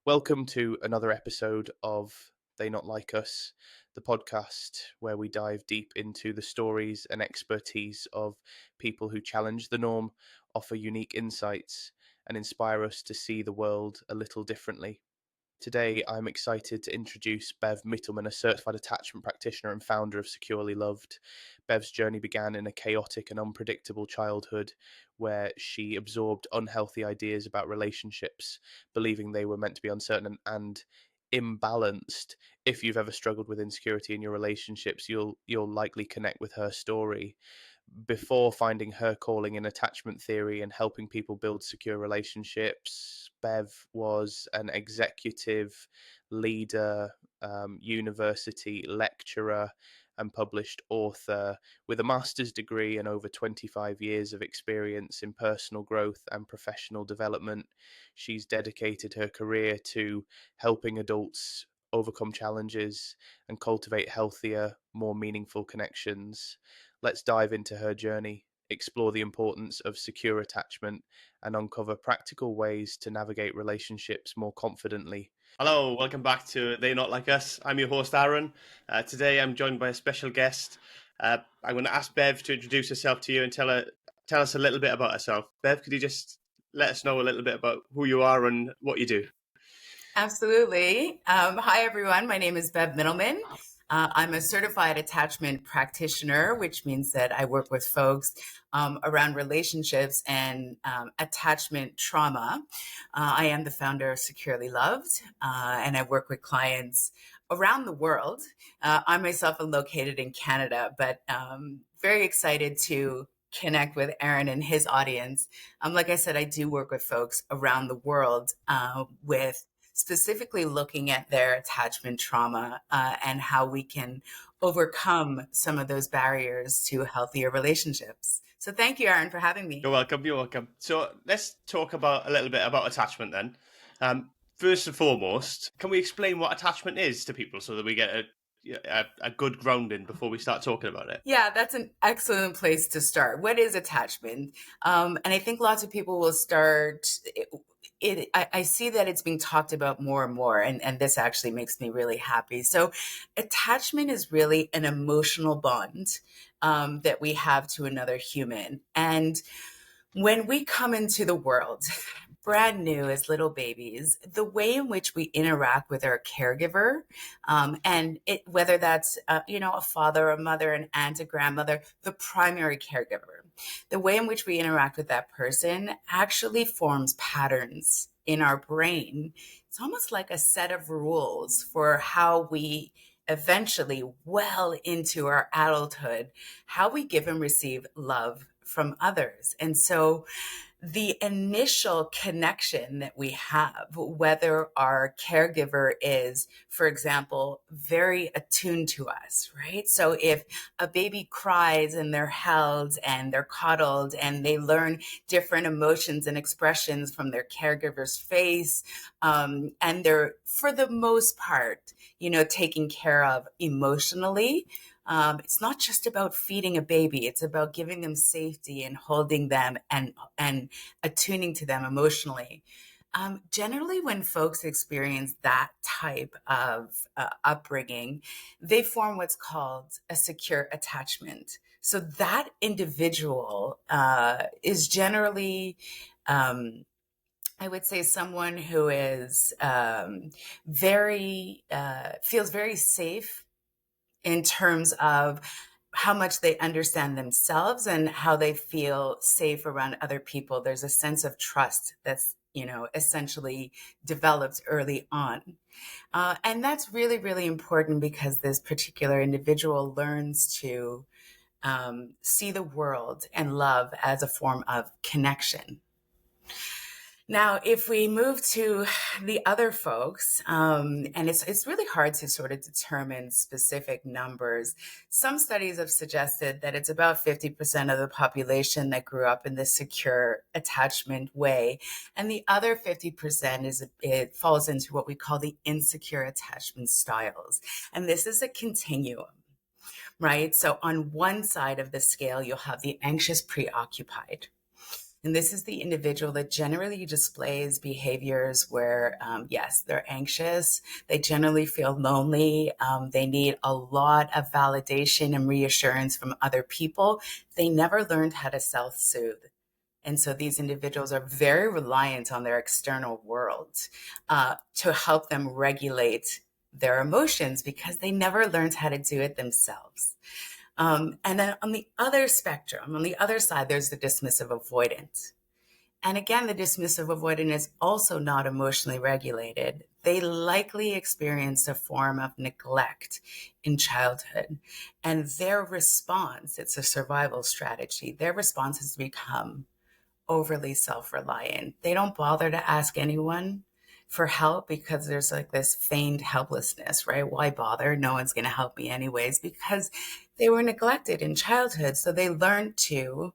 Welcome to another episode of They Not Like Us, the podcast where we dive deep into the stories and expertise of people who challenge the norm, offer unique insights, and inspire us to see the world a little differently. Today, I'm excited to introduce Bev Mittelman, a certified attachment practitioner and founder of Securely Loved. Bev's journey began in a chaotic and unpredictable childhood where she absorbed unhealthy ideas about relationships, believing they were meant to be uncertain and imbalanced. If you've ever struggled with insecurity in your relationships, you'll likely connect with her story. Before finding her calling in attachment theory and helping people build secure relationships, Bev was an executive leader, university lecturer, and published author with a master's degree and over 25 years of experience in personal growth and professional development. She's dedicated her career to helping adults overcome challenges and cultivate healthier, more meaningful connections. Let's dive into her journey, explore the importance of secure attachment, and uncover practical ways to navigate relationships more confidently. Hello, welcome back to They Not Like Us. I'm your host, Aaron. Today I'm joined by a special guest. I'm going to ask Bev to introduce herself to you and tell us a little bit about herself. Bev, could you just let us know a little bit about who you are and what you do? Absolutely. Hi, everyone. My name is Bev Middleman. I'm a certified attachment practitioner, which means that I work with folks around relationships and attachment trauma. I am the founder of Securely Loved, and I work with clients around the world. I myself am located in Canada, but very excited to connect with Aaron and his audience. Like I said, I do work with folks around the world with specifically looking at their attachment trauma and how we can overcome some of those barriers to healthier relationships. So thank you, Aaron, for having me. You're welcome. You're welcome. So let's talk about a little bit about attachment then. First and foremost, can we explain what attachment is to people so that we get a good grounding before we start talking about it? Yeah, that's an excellent place to start. What is attachment? And I think lots of people will start. I see that it's being talked about more and more, and this actually makes me really happy. So, attachment is really an emotional bond that we have to another human. And when we come into the world, brand new as little babies, the way in which we interact with our caregiver, whether that's a father, a mother, an aunt, a grandmother, the primary caregiver, the way in which we interact with that person actually forms patterns in our brain. It's almost like a set of rules for how we eventually, well into our adulthood, how we give and receive love from others. And so the initial connection that we have, whether our caregiver is, for example, very attuned to us, right? So if a baby cries and they're held and they're coddled and they learn different emotions and expressions from their caregiver's face, and they're, for the most part, taken care of emotionally, it's not just about feeding a baby. It's about giving them safety and holding them and attuning to them emotionally. Generally, when folks experience that type of upbringing, they form what's called a secure attachment. So that individual is generally, I would say, someone who is feels very safe in terms of how much they understand themselves and how they feel safe around other people. There's a sense of trust that's, essentially developed early on. And that's really, really important because this particular individual learns to see the world and love as a form of connection. Now, if we move to the other folks, and it's really hard to sort of determine specific numbers. Some studies have suggested that it's about 50% of the population that grew up in this secure attachment way. And the other 50% it falls into what we call the insecure attachment styles. And this is a continuum, right? So on one side of the scale, you'll have the anxious-preoccupied. And this is the individual that generally displays behaviors where, yes, they're anxious. They generally feel lonely. They need a lot of validation and reassurance from other people. They never learned how to self-soothe. And so these individuals are very reliant on their external world to help them regulate their emotions because they never learned how to do it themselves. And then on the other spectrum, on the other side, there's the dismissive avoidant. And again, the dismissive avoidant is also not emotionally regulated. They likely experienced a form of neglect in childhood. And their response, it's a survival strategy, their response has become overly self-reliant. They don't bother to ask anyone for help because there's like this feigned helplessness, right? Why bother? No one's going to help me anyways, because they were neglected in childhood. So they learned to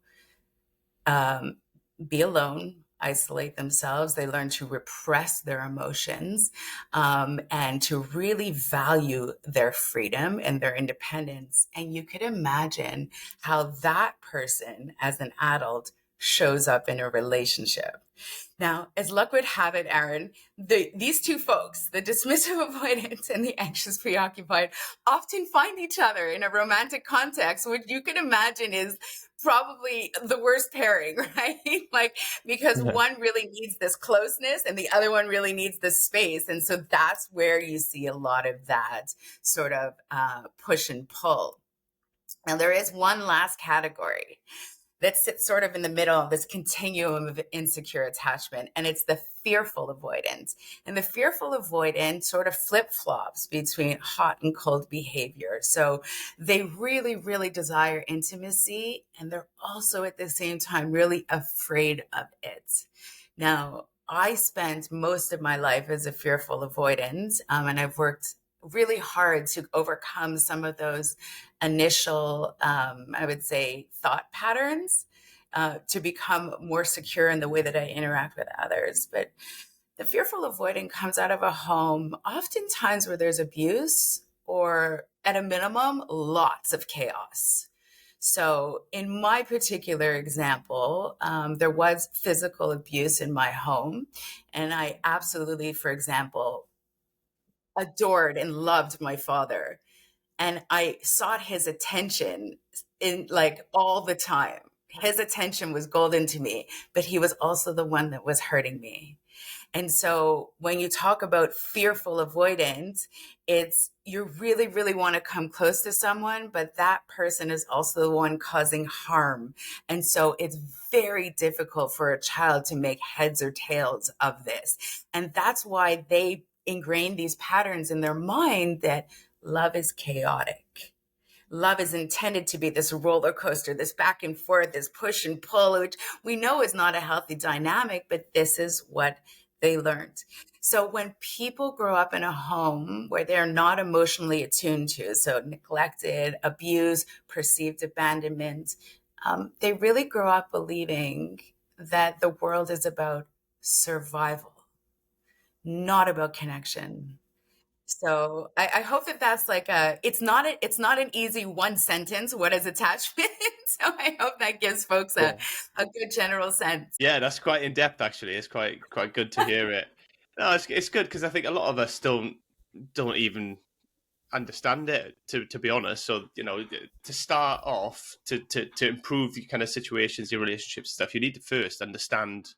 be alone, isolate themselves. They learn to repress their emotions and to really value their freedom and their independence. And you could imagine how that person as an adult shows up in a relationship. Now, as luck would have it, Aaron, these two folks, the dismissive avoidant and the anxious preoccupied, often find each other in a romantic context, which you can imagine is probably the worst pairing, right? Like, because one really needs this closeness and the other one really needs this space. And so that's where you see a lot of that sort of push and pull. Now, there is one last category that sits sort of in the middle of this continuum of insecure attachment, and it's the fearful avoidant. And the fearful avoidant sort of flip-flops between hot and cold behavior. So they really, really desire intimacy, and they're also at the same time really afraid of it. Now, I spent most of my life as a fearful avoidant, and I've worked really hard to overcome some of those initial, I would say, thought patterns to become more secure in the way that I interact with others. But the fearful avoidant comes out of a home, oftentimes where there's abuse or, at a minimum, lots of chaos. So in my particular example, there was physical abuse in my home. And I absolutely, for example, adored and loved my father. And I sought his attention in like all the time. His attention was golden to me, but he was also the one that was hurting me. And so when you talk about fearful avoidance, it's you really, really want to come close to someone, but that person is also the one causing harm. And so it's very difficult for a child to make heads or tails of this. And that's why they ingrain these patterns in their mind that love is chaotic. Love is intended to be this roller coaster, this back and forth, this push and pull, which we know is not a healthy dynamic, but this is what they learned. So when people grow up in a home where they're not emotionally attuned to, so neglected, abuse, perceived abandonment, they really grow up believing that the world is about survival, not about connection. So I hope that that's like it's not an easy one sentence. What is attachment? So I hope that gives folks a good general sense. Yeah, that's quite in depth. Actually, it's quite good to hear it. No, it's good because I think a lot of us don't even understand it, to be honest. So to start off to improve the kind of situations, your relationships stuff, you need to first understand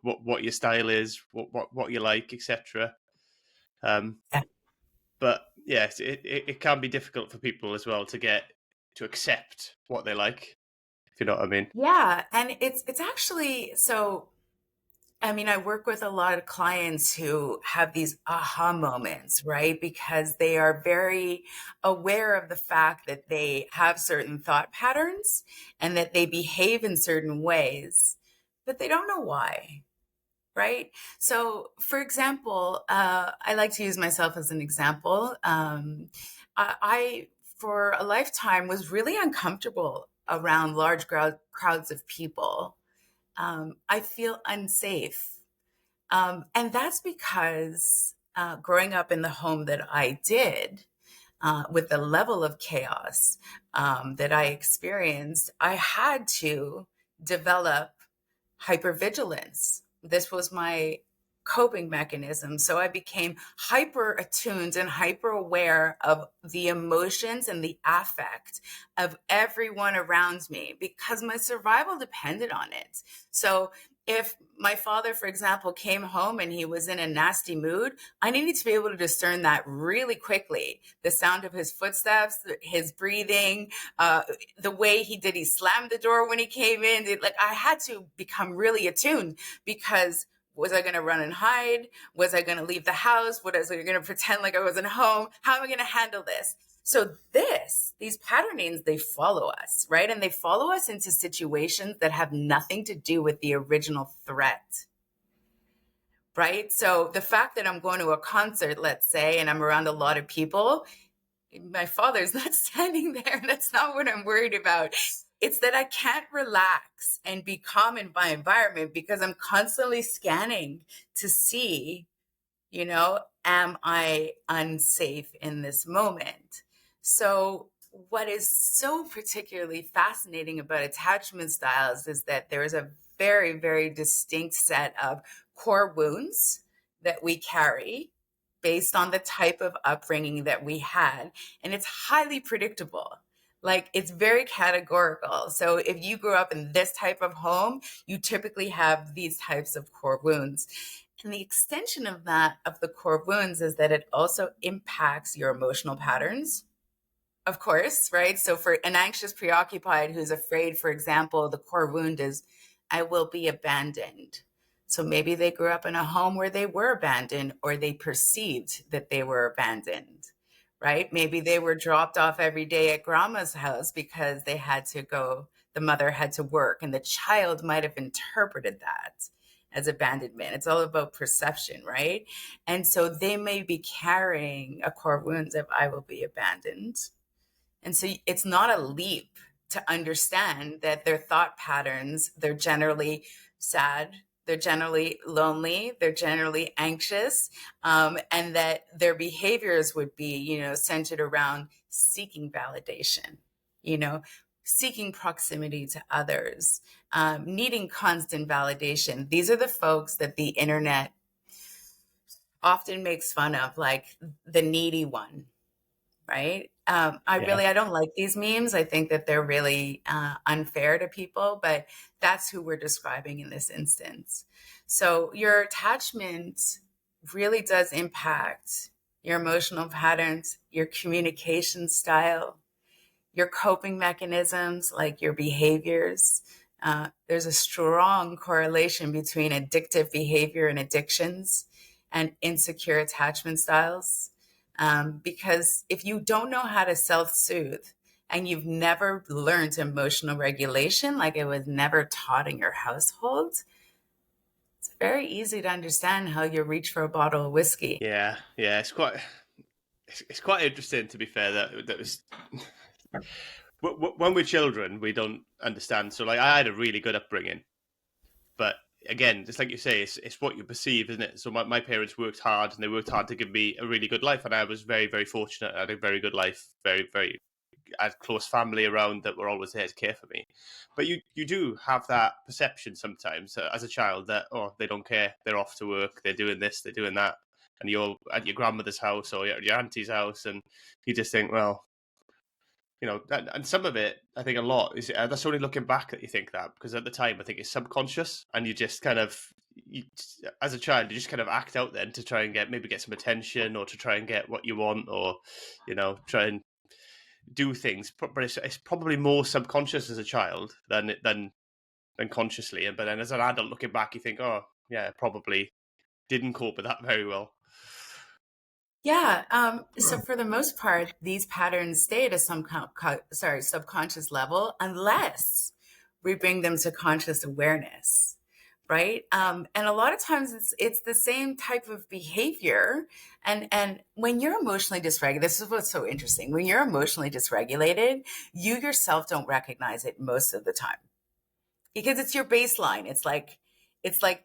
what your style is, what you like, etc. Yeah. But yes, it can be difficult for people as well to accept what they like, if you know what I mean. Yeah, and it's actually so. I mean, I work with a lot of clients who have these aha moments, right? Because they are very aware of the fact that they have certain thought patterns and that they behave in certain ways, but they don't know why. Right. So, for example, I like to use myself as an example. I, for a lifetime, was really uncomfortable around large crowds of people. I feel unsafe. And that's because growing up in the home that I did, with the level of chaos that I experienced, I had to develop hypervigilance. This was my coping mechanism. So I became hyper attuned and hyper aware of the emotions and the affect of everyone around me because my survival depended on it. So if my father, for example, came home and he was in a nasty mood, I needed to be able to discern that really quickly. The sound of his footsteps, his breathing, the way he slammed the door when he came in. I had to become really attuned because was I going to run and hide? Was I going to leave the house? Was I going to pretend like I wasn't home? How am I going to handle this? So these patternings, they follow us, right? And they follow us into situations that have nothing to do with the original threat, right? So the fact that I'm going to a concert, let's say, and I'm around a lot of people, my father's not standing there. That's not what I'm worried about. It's that I can't relax and be calm in my environment because I'm constantly scanning to see, am I unsafe in this moment? So what is so particularly fascinating about attachment styles is that there is a very, very distinct set of core wounds that we carry based on the type of upbringing that we had. And it's highly predictable. Like, it's very categorical. So if you grew up in this type of home, you typically have these types of core wounds. And the extension of the core wounds is that it also impacts your emotional patterns, of course, right? So for an anxious preoccupied who's afraid, for example, the core wound is, I will be abandoned. So maybe they grew up in a home where they were abandoned or they perceived that they were abandoned, right? Maybe they were dropped off every day at grandma's house because they had to go, the mother had to work, and the child might have interpreted that as abandonment. It's all about perception, right? And so they may be carrying a core wounds of, I will be abandoned. And so it's not a leap to understand that their thought patterns, they're generally sad, they're generally lonely, they're generally anxious, and that their behaviors would be, centered around seeking validation, seeking proximity to others, needing constant validation. These are the folks that the internet often makes fun of, like the needy one, right? I don't like these memes. I think that they're really unfair to people, but that's who we're describing in this instance. So your attachment really does impact your emotional patterns, your communication style, your coping mechanisms, like your behaviors. There's a strong correlation between addictive behavior and addictions and insecure attachment styles. Because if you don't know how to self-soothe and you've never learned emotional regulation, like it was never taught in your household, it's very easy to understand how you reach for a bottle of whiskey. Yeah, it's quite interesting, to be fair, that was when we're children, we don't understand. So like, I had a really good upbringing, but again, just like you say, it's what you perceive, isn't it? So my parents worked hard, and they worked hard to give me a really good life, and I was very, very fortunate. I had a very good life, very, very, I had close family around that were always there to care for me. But you do have that perception sometimes as a child that, oh, they don't care, they're off to work, they're doing this, they're doing that, and you're at your grandmother's house or your auntie's house, and you just think, well, and some of it, I think a lot is that's only looking back that you think that, because at the time I think it's subconscious, and you just kind of, as a child, you just kind of act out then to try and get some attention, or to try and get what you want, or try and do things. But it's probably more subconscious as a child than consciously. But then as an adult looking back, you think, oh yeah, probably didn't cope with that very well. Yeah. So for the most part, these patterns stay at a subconscious level unless we bring them to conscious awareness, right? And a lot of times it's the same type of behavior. And when you're emotionally dysregulated, this is what's so interesting. When you're emotionally dysregulated, you yourself don't recognize it most of the time because it's your baseline. It's like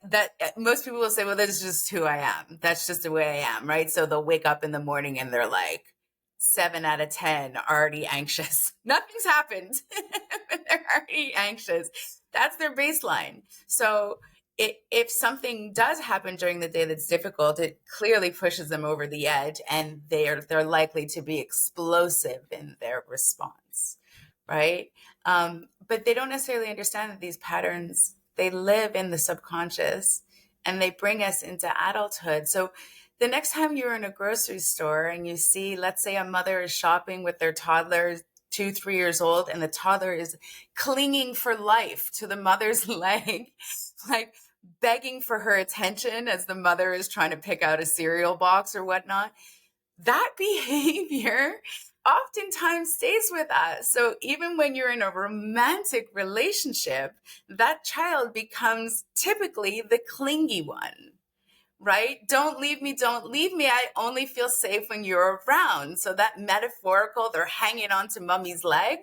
that. Most people will say, well, that's just who I am. That's just the way I am, right? So they'll wake up in the morning and they're like 7 out of 10 already anxious. Nothing's happened. They're already anxious That's their baseline. So if something does happen during the day that's difficult, it clearly pushes them over the edge, and they're likely to be explosive in their response, right? But they don't necessarily understand that these patterns, they live in the subconscious and they bring us into adulthood. So the next time you're in a grocery store and you see, let's say, a mother is shopping with their toddler, 2, 3 years old, and the toddler is clinging for life to the mother's leg, like begging for her attention as the mother is trying to pick out a cereal box or whatnot, that behavior oftentimes stays with us. So even when you're in a romantic relationship, that child becomes typically the clingy one, right? Don't leave me, don't leave me. I only feel safe when you're around. So that metaphorical, they're hanging onto mommy's leg.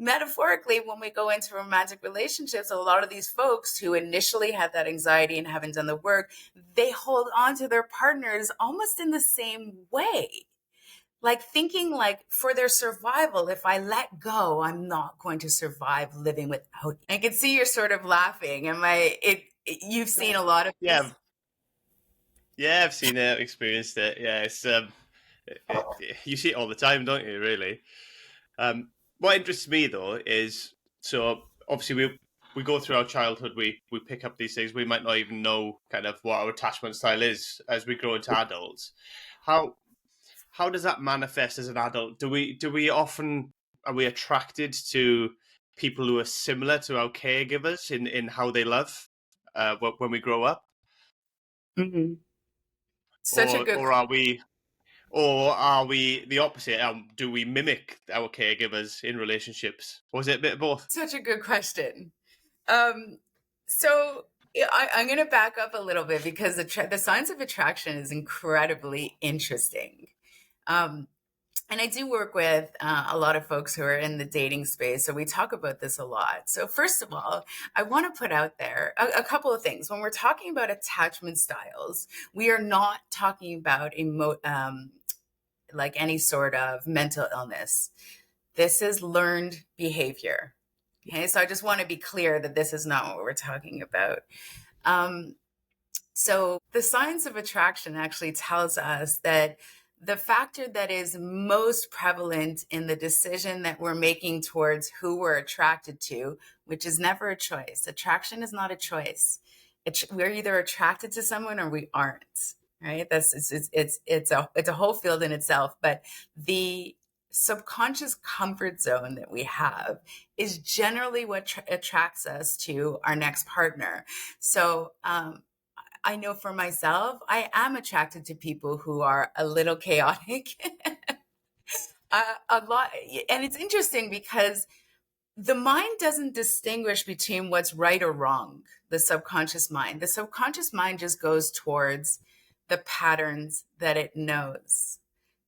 Metaphorically, when we go into romantic relationships, a lot of these folks who initially had that anxiety and haven't done the work, they hold on to their partners almost in the same way. Like thinking like for their survival, if I let go, I'm not going to survive living without you. I can see you're sort of laughing. You've seen a lot of Yeah, these. yeah, I've seen it, experienced it. Yeah, it's you see it all the time, don't you? Really. What interests me though is, so obviously we go through our childhood, we pick up these things. We might not even know kind of what our attachment style is as we grow into adults. How does that manifest as an adult? Do we often, are we attracted to people who are similar to our caregivers in how they love when we grow up, Mm-hmm. Such a or good or are we or are we the opposite? Do we mimic our caregivers in relationships, or is it a bit of both? Such a good question. So I'm going to back up a little bit because the science of attraction is incredibly interesting. Um, and I do work with a lot of folks who are in the dating space. So we talk about this a lot. So, first of all, I want to put out there a couple of things. When we're talking about attachment styles, we are not talking about like any sort of mental illness. This is learned behavior. Okay, so I just want to be clear that this is not what we're talking about. Um, so the science of attraction actually tells us that the factor that is most prevalent in the decision that we're making towards who we're attracted to, which is never a choice. Attraction is not a choice. We're either attracted to someone or we aren't. Right? It's a whole field in itself. But the subconscious comfort zone that we have is generally what attracts us to our next partner. So I know for myself, I am attracted to people who are a little chaotic. A lot. And it's interesting because the mind doesn't distinguish between what's right or wrong, the subconscious mind. The subconscious mind just goes towards the patterns that it knows.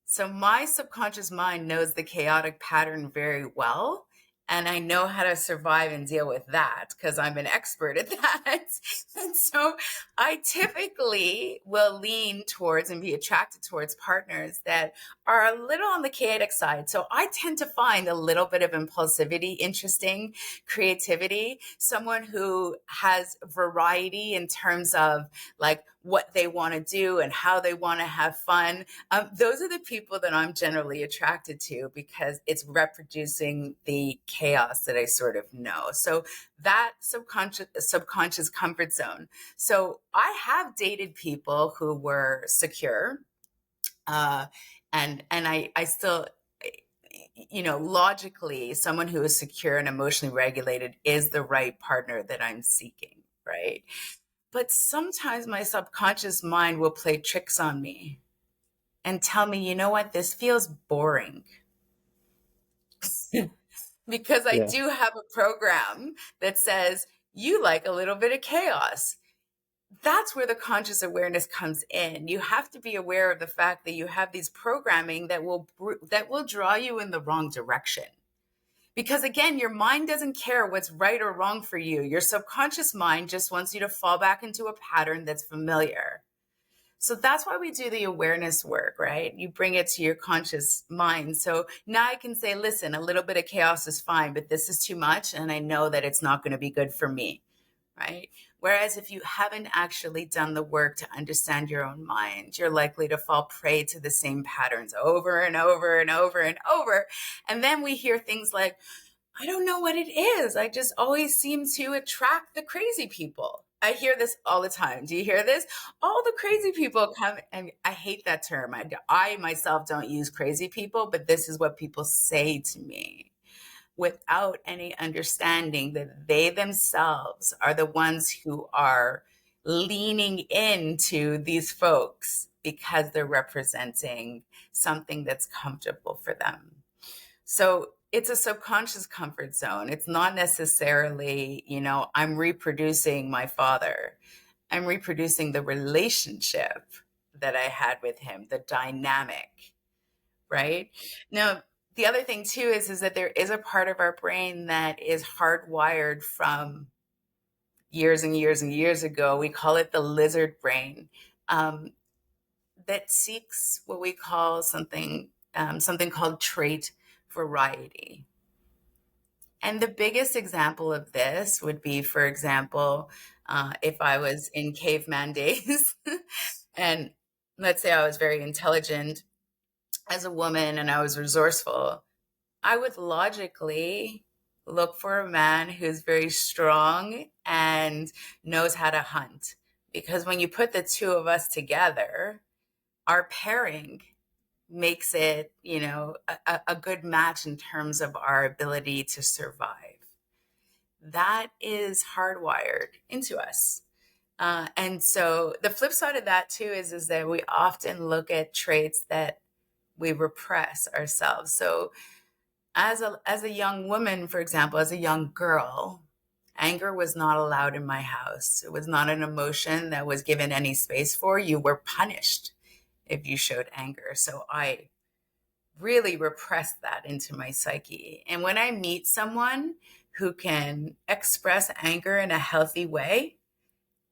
So my subconscious mind knows the chaotic pattern very well. And I know how to survive and deal with that because I'm an expert at that. And so I typically will lean towards and be attracted towards partners that are a little on the chaotic side. So I tend to find a little bit of impulsivity interesting, creativity, someone who has variety in terms of like what they want to do and how they want to have fun. Those are the people that I'm generally attracted to because it's reproducing the chaos that I sort of know. So that subconscious comfort zone. So I have dated people who were secure, and I still, logically, someone who is secure and emotionally regulated is the right partner that I'm seeking, right? But sometimes my subconscious mind will play tricks on me and tell me, you know what, this feels boring. Because I Yeah. do have a program that says you like a little bit of chaos. That's where the conscious awareness comes in. You have to be aware of the fact that you have these programming that will draw you in the wrong direction. Because again, your mind doesn't care what's right or wrong for you. Your subconscious mind just wants you to fall back into a pattern that's familiar. So that's why we do the awareness work, right? You bring it to your conscious mind. So now I can say, listen, a little bit of chaos is fine, but this is too much. And I know that it's not going to be good for me, right? Whereas if you haven't actually done the work to understand your own mind, you're likely to fall prey to the same patterns over and over and over and over. And then we hear things like, I don't know what it is. I just always seem to attract the crazy people. I hear this all the time. Do you hear this? All the crazy people come, and I hate that term. I myself don't use crazy people, but this is what people say to me without any understanding that they themselves are the ones who are leaning into these folks because they're representing something that's comfortable for them. So it's a subconscious comfort zone. It's not necessarily, I'm reproducing my father. I'm reproducing the relationship that I had with him, the dynamic, right? Now, the other thing too is that there is a part of our brain that is hardwired from years and years and years ago. We call it the lizard brain, that seeks what we call something called trait variety. And the biggest example of this would be, for example, if I was in caveman days and let's say I was very intelligent as a woman and I was resourceful, I would logically look for a man who's very strong and knows how to hunt. Because when you put the two of us together, our pairing makes it, a good match in terms of our ability to survive. That is hardwired into us. And so the flip side of that too is that we often look at traits that we repress ourselves. So as a young woman, for example, as a young girl, anger was not allowed in my house. It was not an emotion that was given any space for. You were punished if you showed anger. So I really repressed that into my psyche. And when I meet someone who can express anger in a healthy way,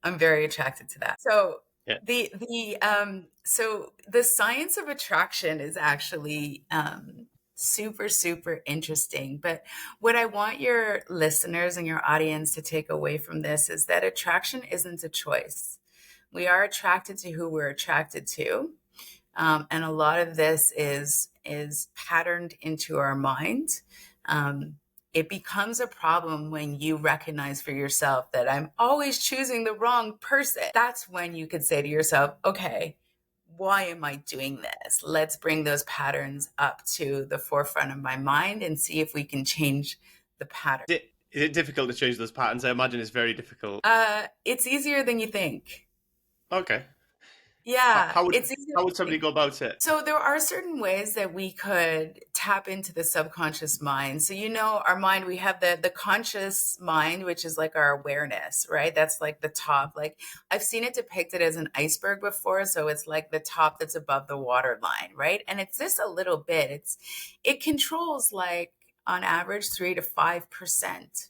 I'm very attracted to that. So Yeah. so the science of attraction is actually super, super interesting. But what I want your listeners and your audience to take away from this is that attraction isn't a choice. We are attracted to who we're attracted to. And a lot of this is patterned into our mind. It becomes a problem when you recognize for yourself that I'm always choosing the wrong person. That's when you could say to yourself, okay, why am I doing this? Let's bring those patterns up to the forefront of my mind and see if we can change the pattern. Is it difficult to change those patterns? I imagine it's very difficult. It's easier than you think. Okay. Yeah, How would it's easier. how would somebody go about it? So there are certain ways that we could tap into the subconscious mind. So, our mind, we have the conscious mind, which is like our awareness, right? That's like the top. Like I've seen it depicted as an iceberg before. So it's like the top that's above the waterline, right? And it's just a little bit. It controls like on average 3 to 5%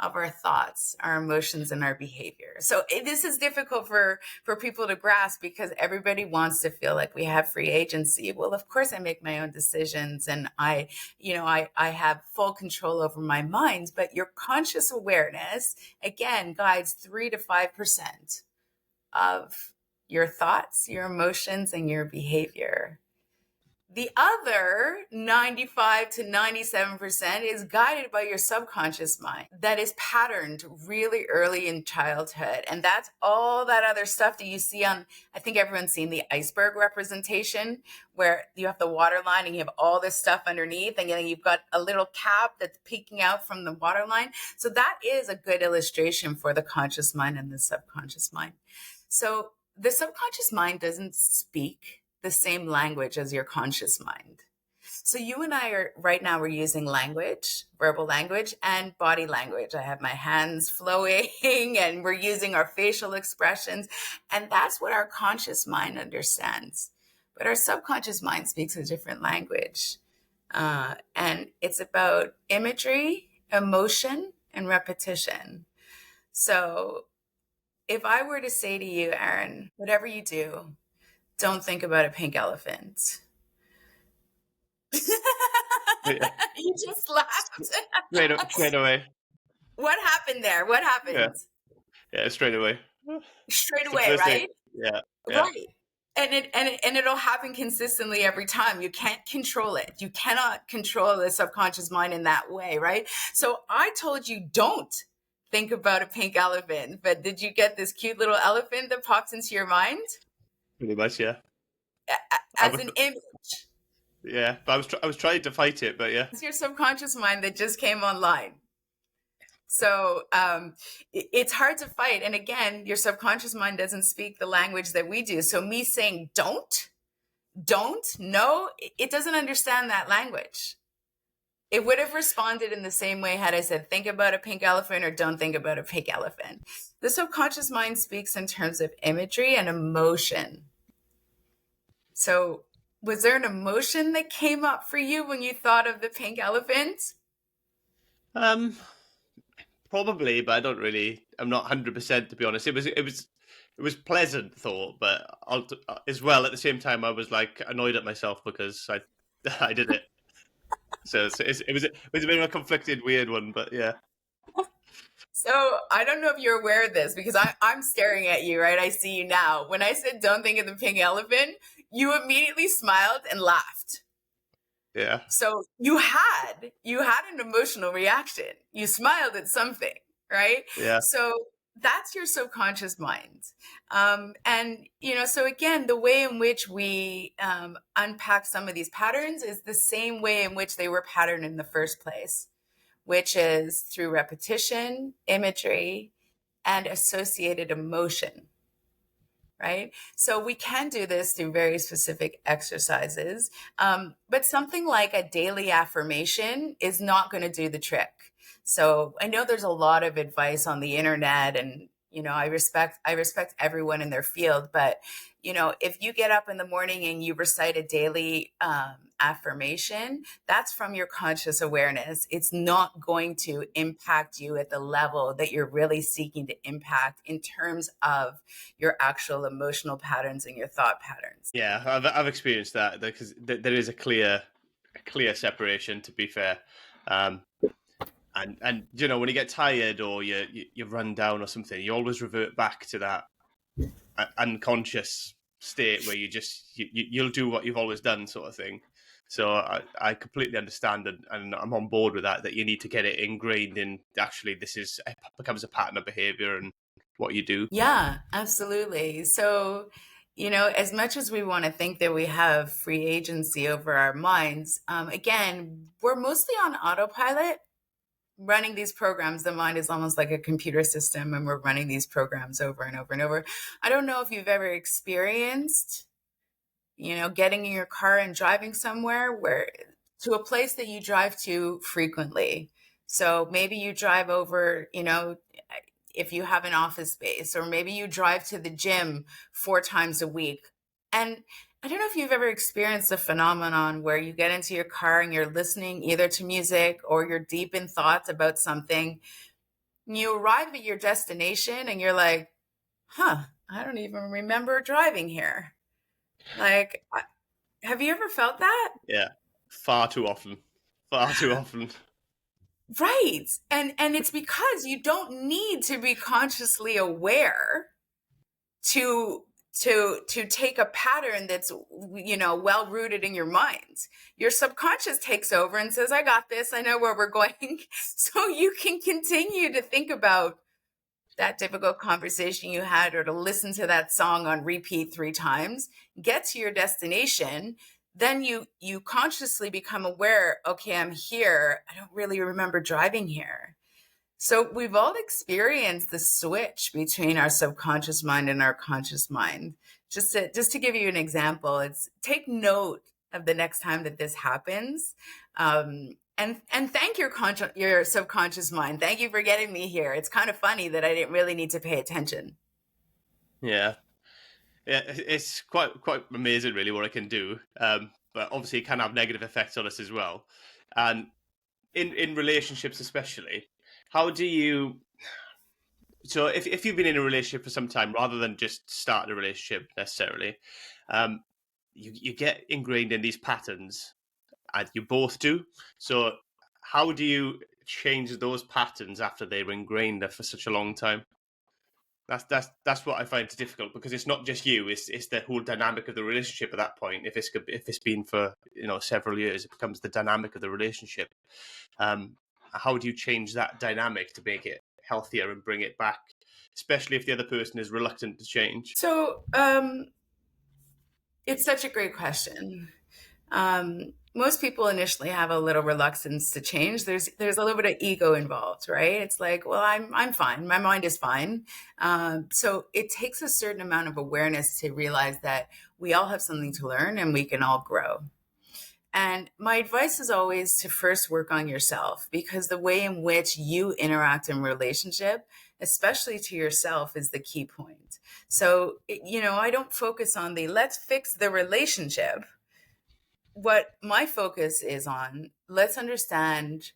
of our thoughts, our emotions, and our behavior. So this is difficult for people to grasp because everybody wants to feel like we have free agency. Well, of course I make my own decisions and I have full control over my mind, but your conscious awareness, again, guides 3 to 5% of your thoughts, your emotions, and your behavior. The other 95 to 97% is guided by your subconscious mind that is patterned really early in childhood. And that's all that other stuff that you see on, I think everyone's seen the iceberg representation where you have the water line and you have all this stuff underneath and then you've got a little cap that's peeking out from the water line. So that is a good illustration for the conscious mind and the subconscious mind. So the subconscious mind doesn't speak the same language as your conscious mind. So you and I are right now, we're using language, verbal language and body language. I have my hands flowing and we're using our facial expressions. And that's what our conscious mind understands. But our subconscious mind speaks a different language. And it's about imagery, emotion, and repetition. So if I were to say to you, Aaron, whatever you do, don't think about a pink elephant. Yeah. You just laughed. Straight away. What happened there? What Yeah. happened? Yeah, straight away. Straight It's the away, first thing. right? Yeah. Yeah. Right. And it'll happen consistently every time. You can't control it. You cannot control the subconscious mind in that way, right? So I told you don't think about a pink elephant, but did you get this cute little elephant that pops into your mind Pretty much, yeah. as an image? Yeah, but I was trying to fight it, but yeah. It's your subconscious mind that just came online. So it's hard to fight. And again, your subconscious mind doesn't speak the language that we do. So me saying don't, no, it doesn't understand that language. It would have responded in the same way had I said, think about a pink elephant or don't think about a pink elephant. The subconscious mind speaks in terms of imagery and emotion. So was there an emotion that came up for you when you thought of the pink elephant? Probably, but I'm not 100% to be honest. It was pleasant thought, but as well at the same time I was like annoyed at myself because I did it. So it was a bit of a conflicted, weird one, but yeah. So I don't know if you're aware of this because I'm staring at you, right? I see you now. When I said don't think of the pink elephant, you immediately smiled and laughed. Yeah. So you had an emotional reaction. You smiled at something, right? Yeah. So that's your subconscious mind. And, so again, the way in which we unpack some of these patterns is the same way in which they were patterned in the first place, which is through repetition, imagery, and associated emotion. Right? So we can do this through very specific exercises. But something like a daily affirmation is not going to do the trick. So I know there's a lot of advice on the internet and, I respect everyone in their field, but, if you get up in the morning and you recite a daily affirmation, that's from your conscious awareness. It's not going to impact you at the level that you're really seeking to impact in terms of your actual emotional patterns and your thought patterns. Yeah, I've experienced that because there is a clear separation, to be fair. And when you get tired or you run down or something, you always revert back to that unconscious state where you'll do what you've always done, sort of thing. So I completely understand and I'm on board with that you need to get it ingrained in actually it becomes a pattern of behavior and what you do. Yeah, absolutely. So, as much as we want to think that we have free agency over our minds, again, we're mostly on autopilot running these programs. The mind is almost like a computer system and we're running these programs over and over and over. I don't know if you've ever experienced, getting in your car and driving somewhere to a place that you drive to frequently. So maybe you drive over, if you have an office space, or maybe you drive to the gym 4 times a week. And I don't know if you've ever experienced a phenomenon where you get into your car and you're listening either to music or you're deep in thoughts about something. You arrive at your destination and you're like, I don't even remember driving here. Like, have you ever felt that? Yeah, far too often. Right. And it's because you don't need to be consciously aware to take a pattern that's, well rooted in your mind. Your subconscious takes over and says, I got this. I know where we're going. So you can continue to think about that difficult conversation you had or to listen to that song on repeat 3 times, get to your destination. Then you consciously become aware, okay, I'm here. I don't really remember driving here. So we've all experienced the switch between our subconscious mind and our conscious mind. Just to give you an example, it's take note of the next time that this happens. And thank your subconscious mind. Thank you for getting me here. It's kind of funny that I didn't really need to pay attention. Yeah. Yeah, it's quite amazing, really, what it can do. But obviously, it can have negative effects on us as well. And in relationships, especially, how do you? So, if you've been in a relationship for some time, rather than just starting a relationship necessarily, You get ingrained in these patterns, and you both do. So how do you change those patterns after they were ingrained there for such a long time? That's what I find difficult, because it's not just you; it's the whole dynamic of the relationship at that point. If it's been for several years, it becomes the dynamic of the relationship. How do you change that dynamic to make it healthier and bring it back, especially if the other person is reluctant to change? So it's such a great question. Most people initially have a little reluctance to change. There's a little bit of ego involved, right? It's like, well, I'm fine. My mind is fine. So it takes a certain amount of awareness to realize that we all have something to learn and we can all grow. And my advice is always to first work on yourself, because the way in which you interact in relationship, especially to yourself, is the key point. So, I don't focus on the let's fix the relationship. What my focus is on, let's understand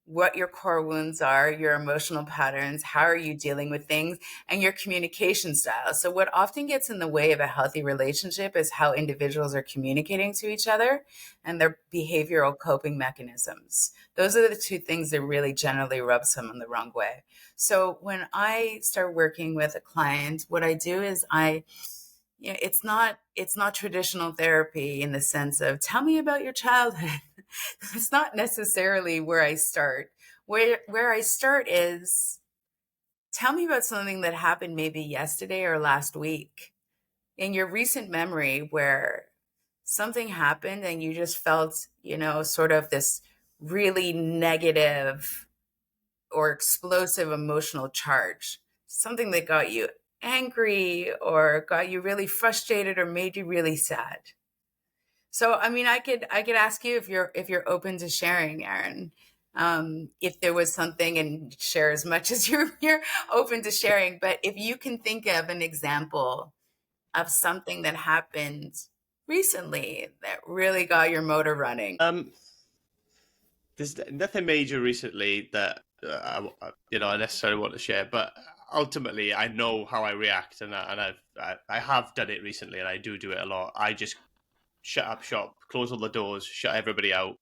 what your core wounds are, your emotional patterns, how are you dealing with things, and your communication style. So what often gets in the way of a healthy relationship is how individuals are communicating to each other and their behavioral coping mechanisms. Those are the two things that really generally rub someone the wrong way. So when I start working with a client, what I do is it's not traditional therapy in the sense of tell me about your childhood. It's not necessarily where I start. Where I start is tell me about something that happened maybe yesterday or last week in your recent memory, where something happened and you just felt, sort of this really negative or explosive emotional charge, something that got you angry or got you really frustrated or made you really sad. So, I mean, I could ask you if you're open to sharing, Aaron, if there was something, and share as much as you're open to sharing. But if you can think of an example of something that happened recently that really got your motor running. There's nothing major recently that I necessarily want to share, but ultimately I know how I react, and I have done it recently, and I do it a lot. I just shut up shop, close all the doors, shut everybody out.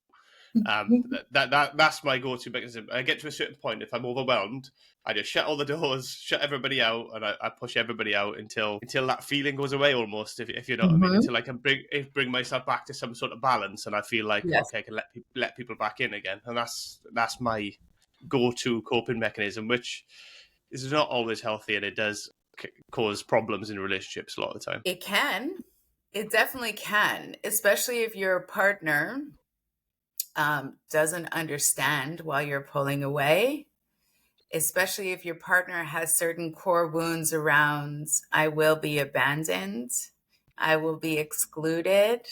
That's my go-to mechanism. I get to a certain point, if I'm overwhelmed, I just shut all the doors, shut everybody out, and I push everybody out until that feeling goes away, almost, if you know what I mean, until I can bring myself back to some sort of balance, and I feel like, Yes. okay, I can let people back in again, and that's my go-to coping mechanism, which is not always healthy, and it does cause problems in relationships a lot of the time. It definitely can, especially if your partner doesn't understand while you're pulling away, especially if your partner has certain core wounds around, I will be abandoned, I will be excluded,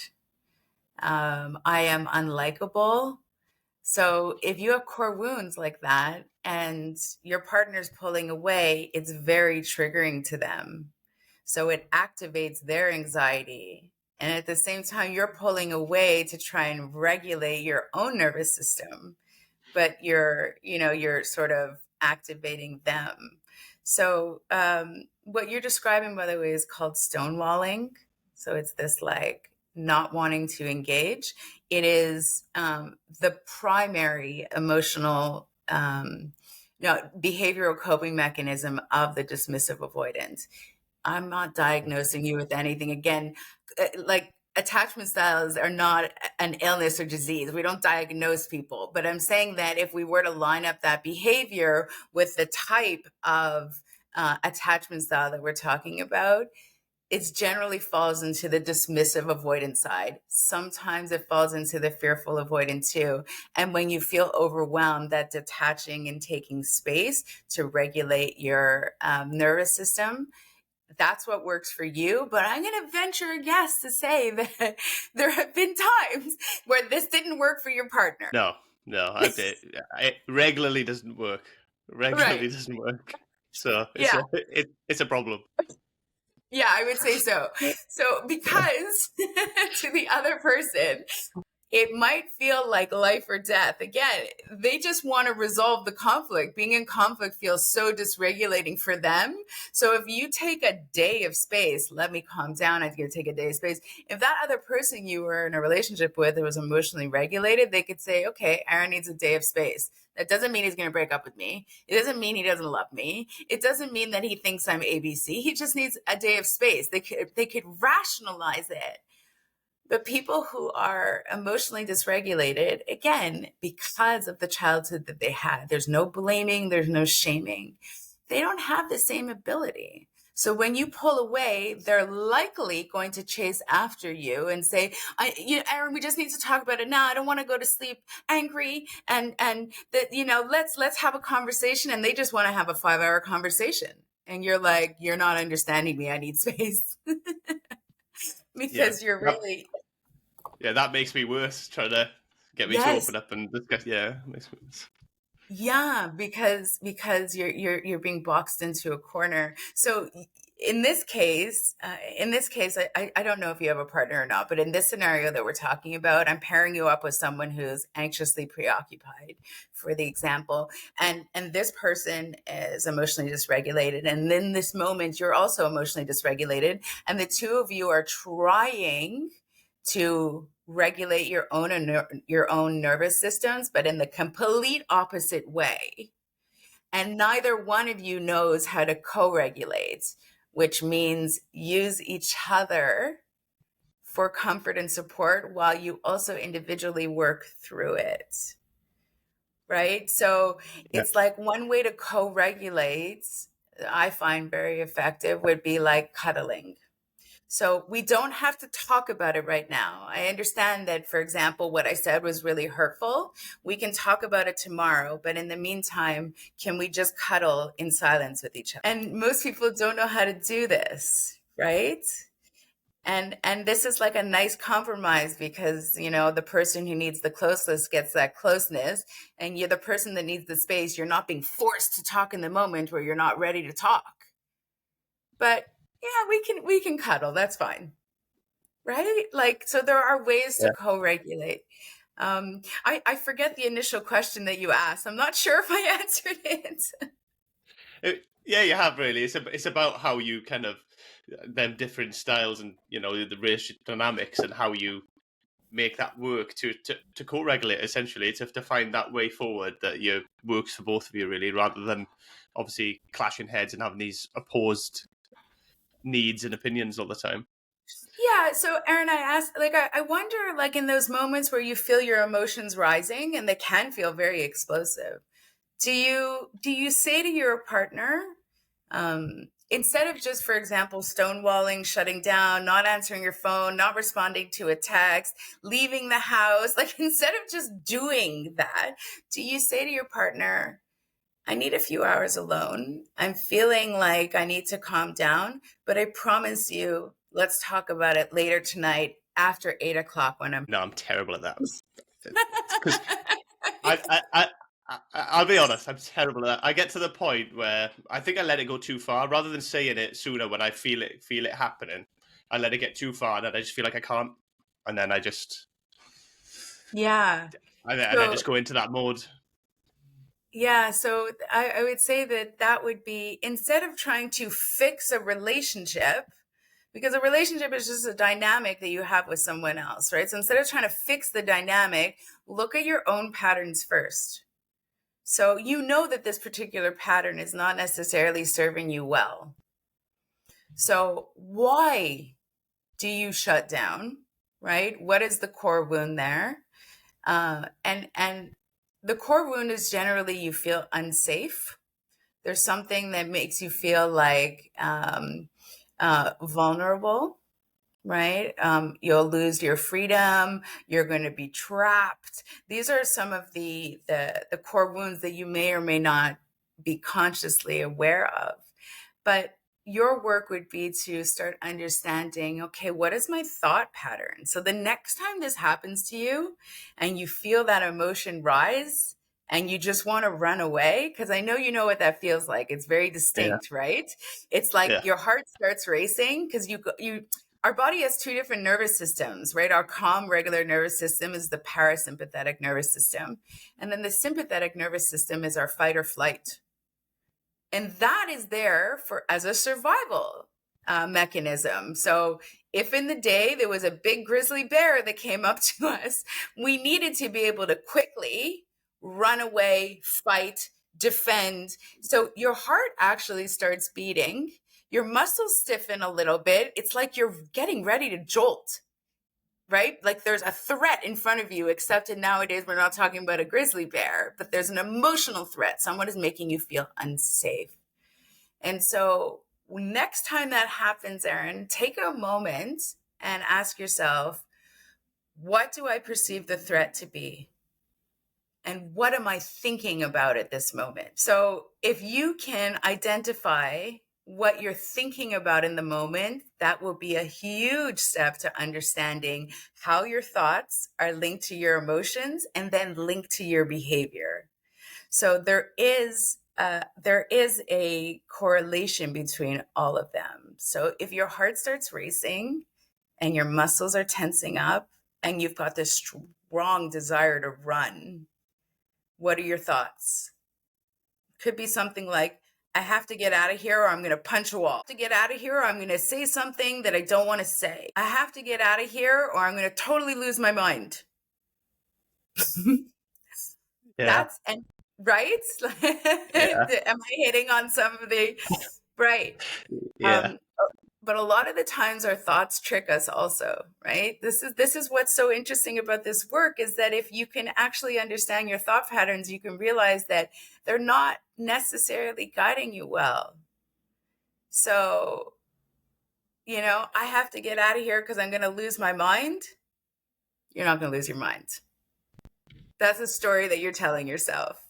I am unlikable. So if you have core wounds like that and your partner's pulling away, it's very triggering to them. So it activates their anxiety. And at the same time, you're pulling away to try and regulate your own nervous system, but you're sort of activating them. So what you're describing, by the way, is called stonewalling. So it's this like not wanting to engage. It is the primary emotional behavioral coping mechanism of the dismissive avoidant. I'm not diagnosing you with anything. Again, like attachment styles are not an illness or disease. We don't diagnose people. But I'm saying that if we were to line up that behavior with the type of attachment style that we're talking about, it generally falls into the dismissive avoidant side. Sometimes it falls into the fearful avoidant too. And when you feel overwhelmed, that detaching and taking space to regulate your nervous system, that's what works for you. But I'm going to venture a guess to say that there have been times where this didn't work for your partner. No, it regularly doesn't work. Doesn't work. So it's a problem. Yeah, I would say so. So because to the other person, it might feel like life or death. Again, they just want to resolve the conflict. Being in conflict feels so dysregulating for them. So if you take a day of space, let me calm down, I get to take a day of space. If that other person you were in a relationship with was emotionally regulated, they could say, okay, Aaron needs a day of space. That doesn't mean he's going to break up with me. It doesn't mean he doesn't love me. It doesn't mean that he thinks I'm ABC. He just needs a day of space. They could rationalize it. But people who are emotionally dysregulated, again, because of the childhood that they had, there's no blaming, there's no shaming. They don't have the same ability. So when you pull away, they're likely going to chase after you and say, Aaron, we just need to talk about it now. I don't want to go to sleep angry, and that, let's have a conversation. And they just want to have a 5-hour conversation. And you're like, you're not understanding me. I need space. Because you're really... Yeah, that makes me worse, trying to get me to open up and discuss. Yeah, it makes me worse. Yeah, because you're being boxed into a corner. So in this case, I don't know if you have a partner or not, but in this scenario that we're talking about, I'm pairing you up with someone who's anxiously preoccupied, for the example, and this person is emotionally dysregulated, and in this moment you're also emotionally dysregulated, and the two of you are trying to regulate your own nervous systems, but in the complete opposite way. And neither one of you knows how to co-regulate, which means use each other for comfort and support while you also individually work through it. Right? So it's like one way to co-regulate, I find very effective, would be like cuddling. So we don't have to talk about it right now. I understand that, for example, what I said was really hurtful. We can talk about it tomorrow, but in the meantime, can we just cuddle in silence with each other? And most people don't know how to do this, right? And this is like a nice compromise because, the person who needs the closeness gets that closeness, and you're the person that needs the space. You're not being forced to talk in the moment where you're not ready to talk. But yeah, we can cuddle. That's fine. Right? Like, so there are ways to co-regulate. I forget the initial question that you asked. I'm not sure if I answered it. Yeah, you have really. It's about how you kind of them different styles and the relationship dynamics and how you make that work to co-regulate, essentially, to find that way forward that works for both of you, really, rather than obviously clashing heads and having these opposed needs and opinions all the time. Yeah. So Aaron, I asked, I wonder, in those moments where you feel your emotions rising, and they can feel very explosive, do you say to your partner, instead of just, for example, stonewalling, shutting down, not answering your phone, not responding to a text, leaving the house, instead of just doing that, do you say to your partner, I need a few hours alone. I'm feeling like I need to calm down, but I promise you, let's talk about it later tonight after 8:00 when I'm... No, I'm terrible at that. Because I'll be honest, I'm terrible at that. I get to the point where I think I let it go too far. Rather than saying it sooner when I feel it happening, I let it get too far, and then I just feel like I can't, and then I just and I just go into that mode. Yeah, so I would say that would be, instead of trying to fix a relationship, because a relationship is just a dynamic that you have with someone else, right? So instead of trying to fix the dynamic, look at your own patterns first. So that this particular pattern is not necessarily serving you well. So why do you shut down, right? What is the core wound there? And the core wound is generally you feel unsafe. There's something that makes you feel like vulnerable, right? You'll lose your freedom. You're going to be trapped. These are some of the core wounds that you may or may not be consciously aware of. But your work would be to start understanding, okay, what is my thought pattern? So the next time this happens to you and you feel that emotion rise and you just want to run away, because I know you know what that feels like. It's very distinct, right? It's like your heart starts racing because Our body has two different nervous systems, right? Our calm, regular nervous system is the parasympathetic nervous system. And then the sympathetic nervous system is our fight or flight. And that is there for as a survival mechanism. So if in the day there was a big grizzly bear that came up to us, we needed to be able to quickly run away, fight, defend. So your heart actually starts beating, your muscles stiffen a little bit. It's like you're getting ready to jolt, right? Like there's a threat in front of you, except in nowadays we're not talking about a grizzly bear, but there's an emotional threat. Someone is making you feel unsafe. And so next time that happens, Erin, take a moment and ask yourself, what do I perceive the threat to be? And what am I thinking about at this moment? So if you can identify what you're thinking about in the moment, that will be a huge step to understanding how your thoughts are linked to your emotions and then linked to your behavior. So there is a correlation between all of them. So if your heart starts racing and your muscles are tensing up and you've got this strong desire to run, what are your thoughts? Could be something like, I have to get out of here or I'm going to punch a wall. To get out of here or I'm going to say something that I don't want to say. I have to get out of here or I'm going to totally lose my mind. That's and right? Yeah. Am I hitting on some of the right? Yeah. But a lot of the times our thoughts trick us also, right? This is what's so interesting about this work is that if you can actually understand your thought patterns, you can realize that they're not necessarily guiding you well. So, I have to get out of here because I'm going to lose my mind. You're not going to lose your mind. That's a story that you're telling yourself.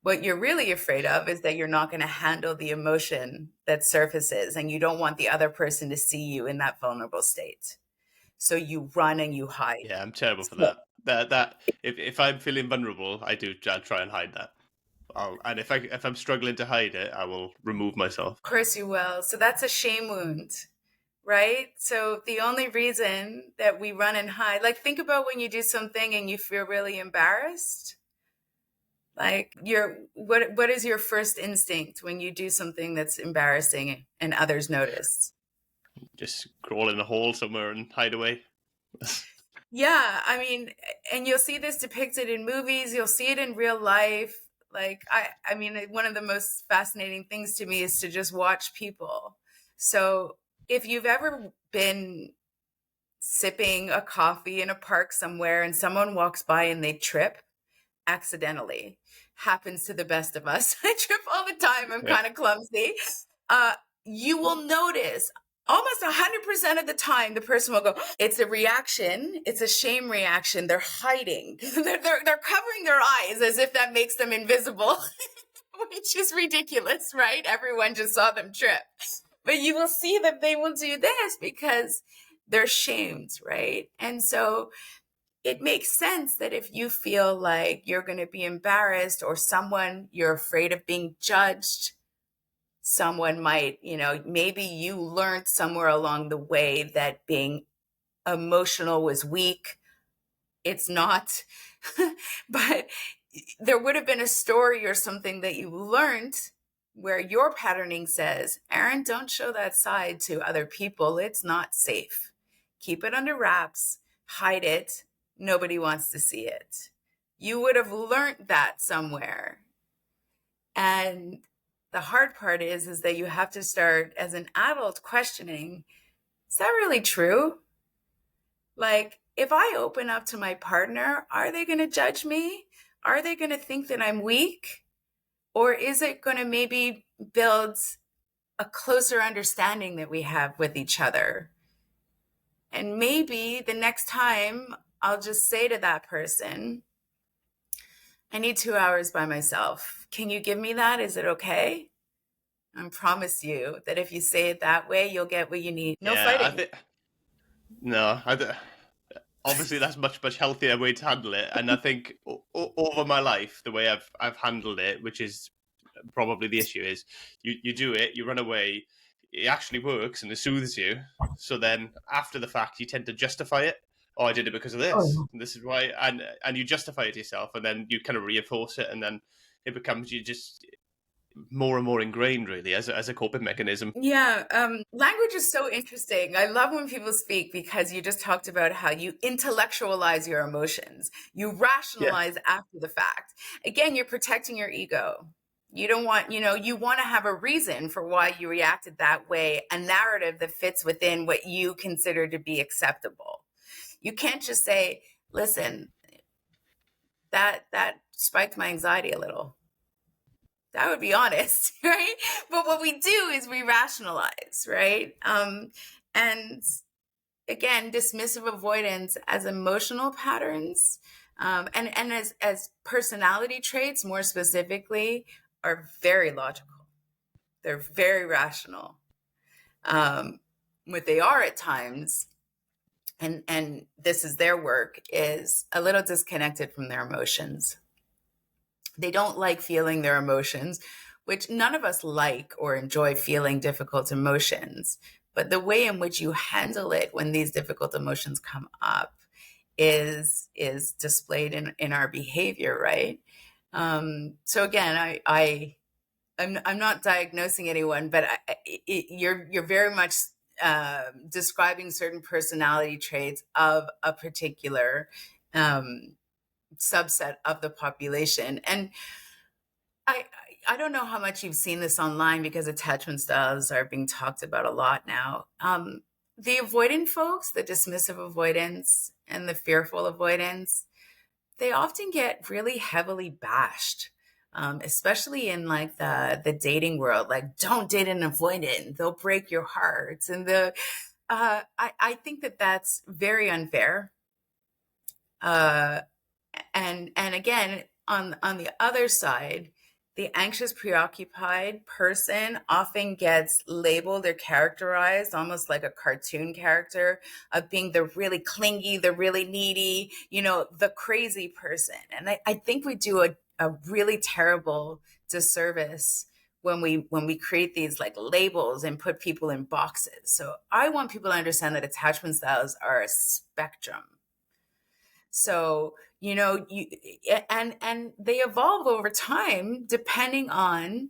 What you're really afraid of is that you're not going to handle the emotion that surfaces and you don't want the other person to see you in that vulnerable state. So you run and you hide. Yeah, I'm terrible for that. That if I'm feeling vulnerable, I'll try and hide that. And if I'm struggling to hide it, I will remove myself. Of course you will. So that's a shame wound, right? So the only reason that we run and hide, like think about when you do something and you feel really embarrassed. Like what is your first instinct when you do something that's embarrassing and others notice? Just crawl in a hole somewhere and hide away. Yeah, I mean, and you'll see this depicted in movies, you'll see it in real life. Like I mean, one of the most fascinating things to me is to just watch people. So, if you've ever been sipping a coffee in a park somewhere and someone walks by and they trip accidentally, happens to the best of us. I trip all the time. I'm kind of clumsy. You will notice almost 100% of the time the person will go, it's a reaction. It's a shame reaction. They're hiding. they're covering their eyes as if that makes them invisible, which is ridiculous, right? Everyone just saw them trip. But you will see that they will do this because they're shamed, right? And so it makes sense that if you feel like you're going to be embarrassed or you're afraid of being judged, someone might, maybe you learned somewhere along the way that being emotional was weak. It's not, but there would have been a story or something that you learned where your patterning says, Erin, don't show that side to other people. It's not safe. Keep it under wraps, hide it. Nobody wants to see it. You would have learned that somewhere. And the hard part is that you have to start as an adult questioning, is that really true? Like, if I open up to my partner, are they going to judge me? Are they going to think that I'm weak? Or is it going to maybe build a closer understanding that we have with each other? And maybe the next time I'll just say to that person, I need 2 hours by myself. Can you give me that? Is it okay? I promise you that if you say it that way, you'll get what you need. No fighting. Obviously that's much healthier way to handle it. And I think over my life, the way I've handled it, which is probably the issue, is you do it, you run away, it actually works and it soothes you. So then after the fact, you tend to justify it. Oh, I did it because of this. Oh, And this is why, and you justify it to yourself, and then you kind of reinforce it, and then it becomes you just more and more ingrained, really, as a coping mechanism. yeah. Language is so interesting. I love when people speak because you just talked about how you intellectualize your emotions. You Yeah, rationalize after the fact. Again, you're protecting your ego. You don't want, you want to have a reason for why you reacted that way, a narrative that fits within what you consider to be acceptable. You can't just say, listen, that spiked my anxiety a little. That would be honest, right? But what we do is we rationalize, right? And again, dismissive avoidance as emotional patterns, and as personality traits, more specifically, are very logical. They're very rational. What they are at times, and this is their work, is a little disconnected from their emotions. They don't like feeling their emotions, which none of us like or enjoy feeling difficult emotions. But the way in which you handle it when these difficult emotions come up is displayed in our behavior, right? So again, I'm not diagnosing anyone, but you're very much describing certain personality traits of a particular subset of the population. And I I don't know how much you've seen this online because attachment styles are being talked about a lot now. The avoidant folks, the dismissive avoidance and the fearful avoidance, they often get really heavily bashed, especially in like the dating world. Like, don't date an avoidant; they'll break your heart. And I think that that's very unfair. Uh, and again, on the other side, the anxious preoccupied person often gets labeled or characterized almost like a cartoon character of being the really clingy, the really needy, the crazy person. And I think we do a really terrible disservice when we create these like labels and put people in boxes. So I want people to understand that attachment styles are a spectrum. So, and they evolve over time depending on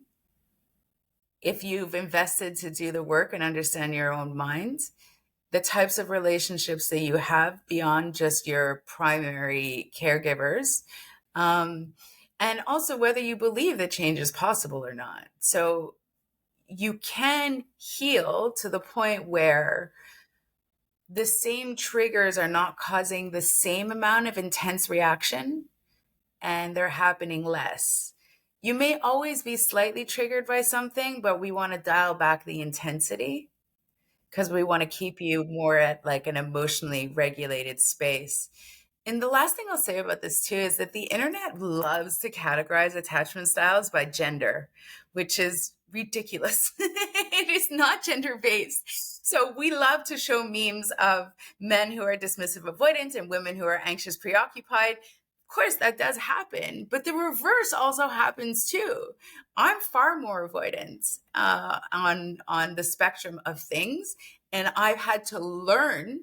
if you've invested to do the work and understand your own mind, the types of relationships that you have beyond just your primary caregivers, and also whether you believe that change is possible or not. So you can heal to the point where the same triggers are not causing the same amount of intense reaction and they're happening less. You may always be slightly triggered by something, but we want to dial back the intensity because we want to keep you more at like an emotionally regulated space. And the last thing I'll say about this too is that the internet loves to categorize attachment styles by gender, which is ridiculous. It is not gender based. So we love to show memes of men who are dismissive avoidant and women who are anxious preoccupied. Of course, that does happen, but the reverse also happens too. I'm far more avoidant on the spectrum of things, and I've had to learn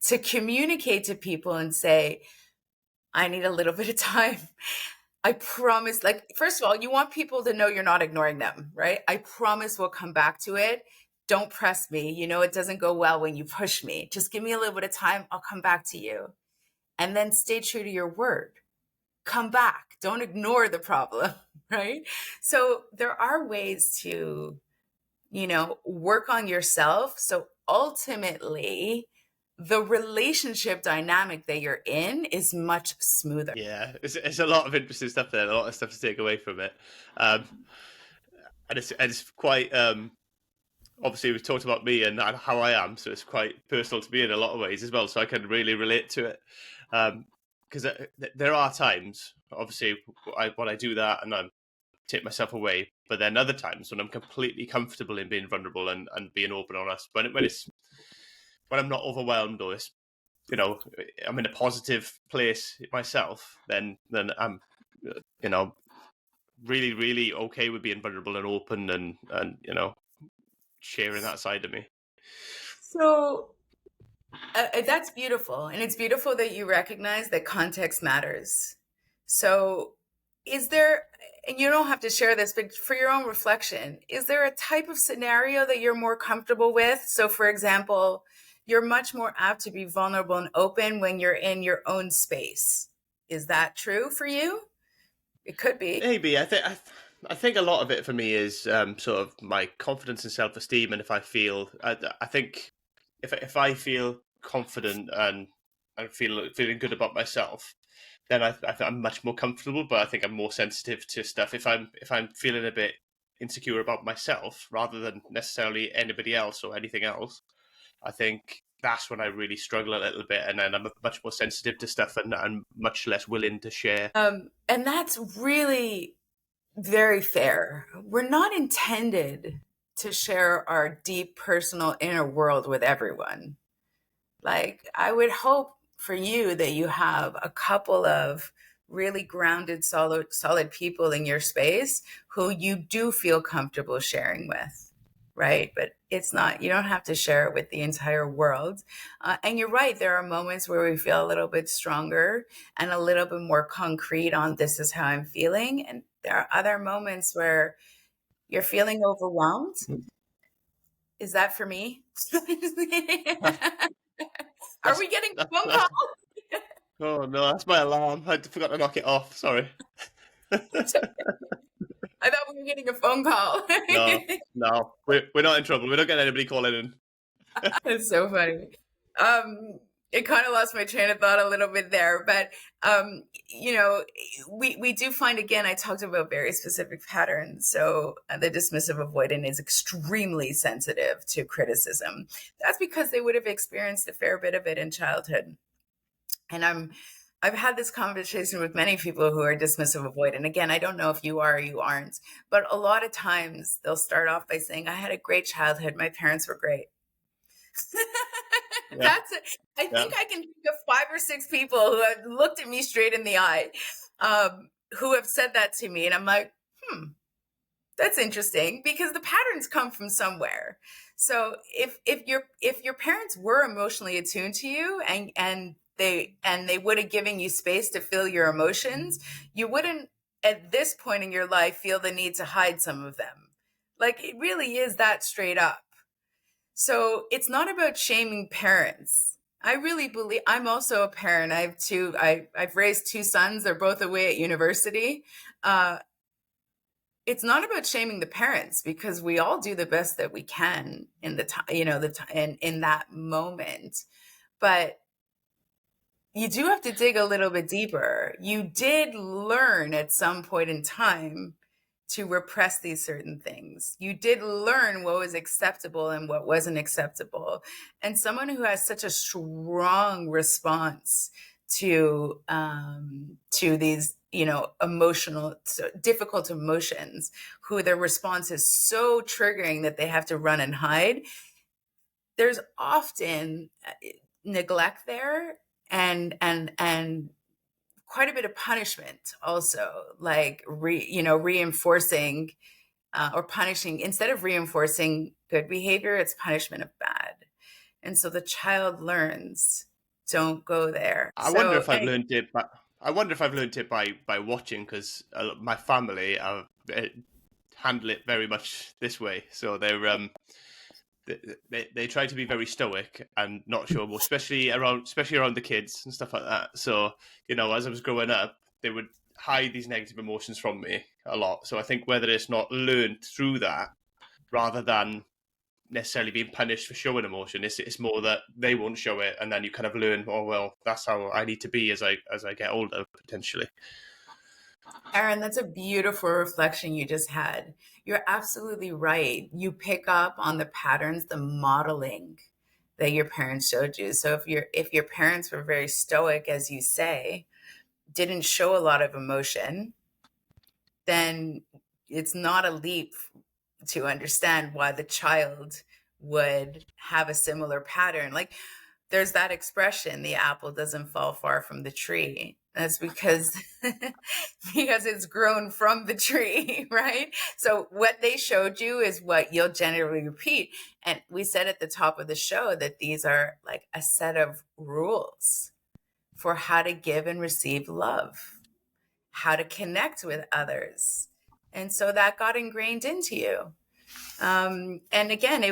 to communicate to people and say, I need a little bit of time. I promise, like, first of all, you want people to know you're not ignoring them, right? I promise we'll come back to it. Don't press me. It doesn't go well when you push me. Just give me a little bit of time. I'll come back to you. And then stay true to your word. Come back. Don't ignore the problem, right? So there are ways to, work on yourself. So ultimately, the relationship dynamic that you're in is much smoother. Yeah, it's a lot of interesting stuff there, a lot of stuff to take away from it. And it's quite, obviously we've talked about me and how I am, so it's quite personal to me in a lot of ways as well, so I can really relate to it. Because there are times, obviously, when I do that and I take myself away, but then other times when I'm completely comfortable in being vulnerable and being open and honest, when I'm not overwhelmed or it's, I'm in a positive place myself, then I'm, really, really okay with being vulnerable and open and sharing that side of me. So that's beautiful. And it's beautiful that you recognize that context matters. So, is there, and you don't have to share this, but for your own reflection, is there a type of scenario that you're more comfortable with? So, for example, you're much more apt to be vulnerable and open when you're in your own space. Is that true for you? It could be. Maybe I think a lot of it for me is sort of my confidence and self esteem, and if I feel I think if I feel confident and feeling good about myself, then I'm much more comfortable. But I think I'm more sensitive to stuff if I'm feeling a bit insecure about myself rather than necessarily anybody else or anything else. I think that's when I really struggle a little bit, and then I'm much more sensitive to stuff and I'm much less willing to share. And that's really very fair. We're not intended to share our deep personal inner world with everyone. Like, I would hope for you that you have a couple of really grounded, solid people in your space who you do feel comfortable sharing with, right? But it's not, you don't have to share it with the entire world. And you're right, there are moments where we feel a little bit stronger and a little bit more concrete on this is how I'm feeling. And there are other moments where you're feeling overwhelmed. Is that for me? Are we getting a phone call? Oh no, that's my alarm. I forgot to knock it off. Sorry. I thought we were getting a phone call. No, we're not in trouble. We're not getting anybody calling in. That's so funny. It kind of lost my train of thought a little bit there, but you know, we do find, again, I talked about very specific patterns. So the dismissive avoidant is extremely sensitive to criticism. That's because they would have experienced a fair bit of it in childhood. And I've had this conversation with many people who are dismissive avoidant. Again, I don't know if you are or you aren't, but a lot of times they'll start off by saying, I had a great childhood. My parents were great. Yeah. That's it. I think I can think of 5 or 6 people who have looked at me straight in the eye, who have said that to me. And I'm like, that's interesting, because the patterns come from somewhere. So if your parents were emotionally attuned to you and they would have given you space to feel your emotions, you wouldn't at this point in your life feel the need to hide some of them. Like, it really is that straight up. So it's not about shaming parents. I really believe, I'm also a parent. I've raised 2 sons. They're both away at university. It's not about shaming the parents, because we all do the best that we can in the time, in that moment. But you do have to dig a little bit deeper. You did learn at some point in time to repress these certain things. You did learn what was acceptable and what wasn't acceptable. And someone who has such a strong response to these, emotional, so difficult emotions, who their response is so triggering that they have to run and hide, there's often neglect there, and quite a bit of punishment also, like reinforcing or punishing. Instead of reinforcing good behavior, it's punishment of bad. And so the child learns, don't go there. I wonder if I've learned it, but I wonder if I've learned it by watching, because my family handle it very much this way. So they try to be very stoic and not show more, especially around the kids and stuff like that. So, as I was growing up, they would hide these negative emotions from me a lot. So I think whether it's not learned through that, rather than necessarily being punished for showing emotion, it's more that they won't show it, and then you kind of learn, oh well, that's how I need to be as I get older, potentially. Aaron, that's a beautiful reflection you just had. You're absolutely right. You pick up on the patterns, the modeling that your parents showed you. So if your parents were very stoic, as you say, didn't show a lot of emotion, then it's not a leap to understand why the child would have a similar pattern. Like, there's that expression, the apple doesn't fall far from the tree. That's because because it's grown from the tree, right? So what they showed you is what you'll generally repeat. And we said at the top of the show that these are like a set of rules for how to give and receive love, how to connect with others. And so that got ingrained into you. And again,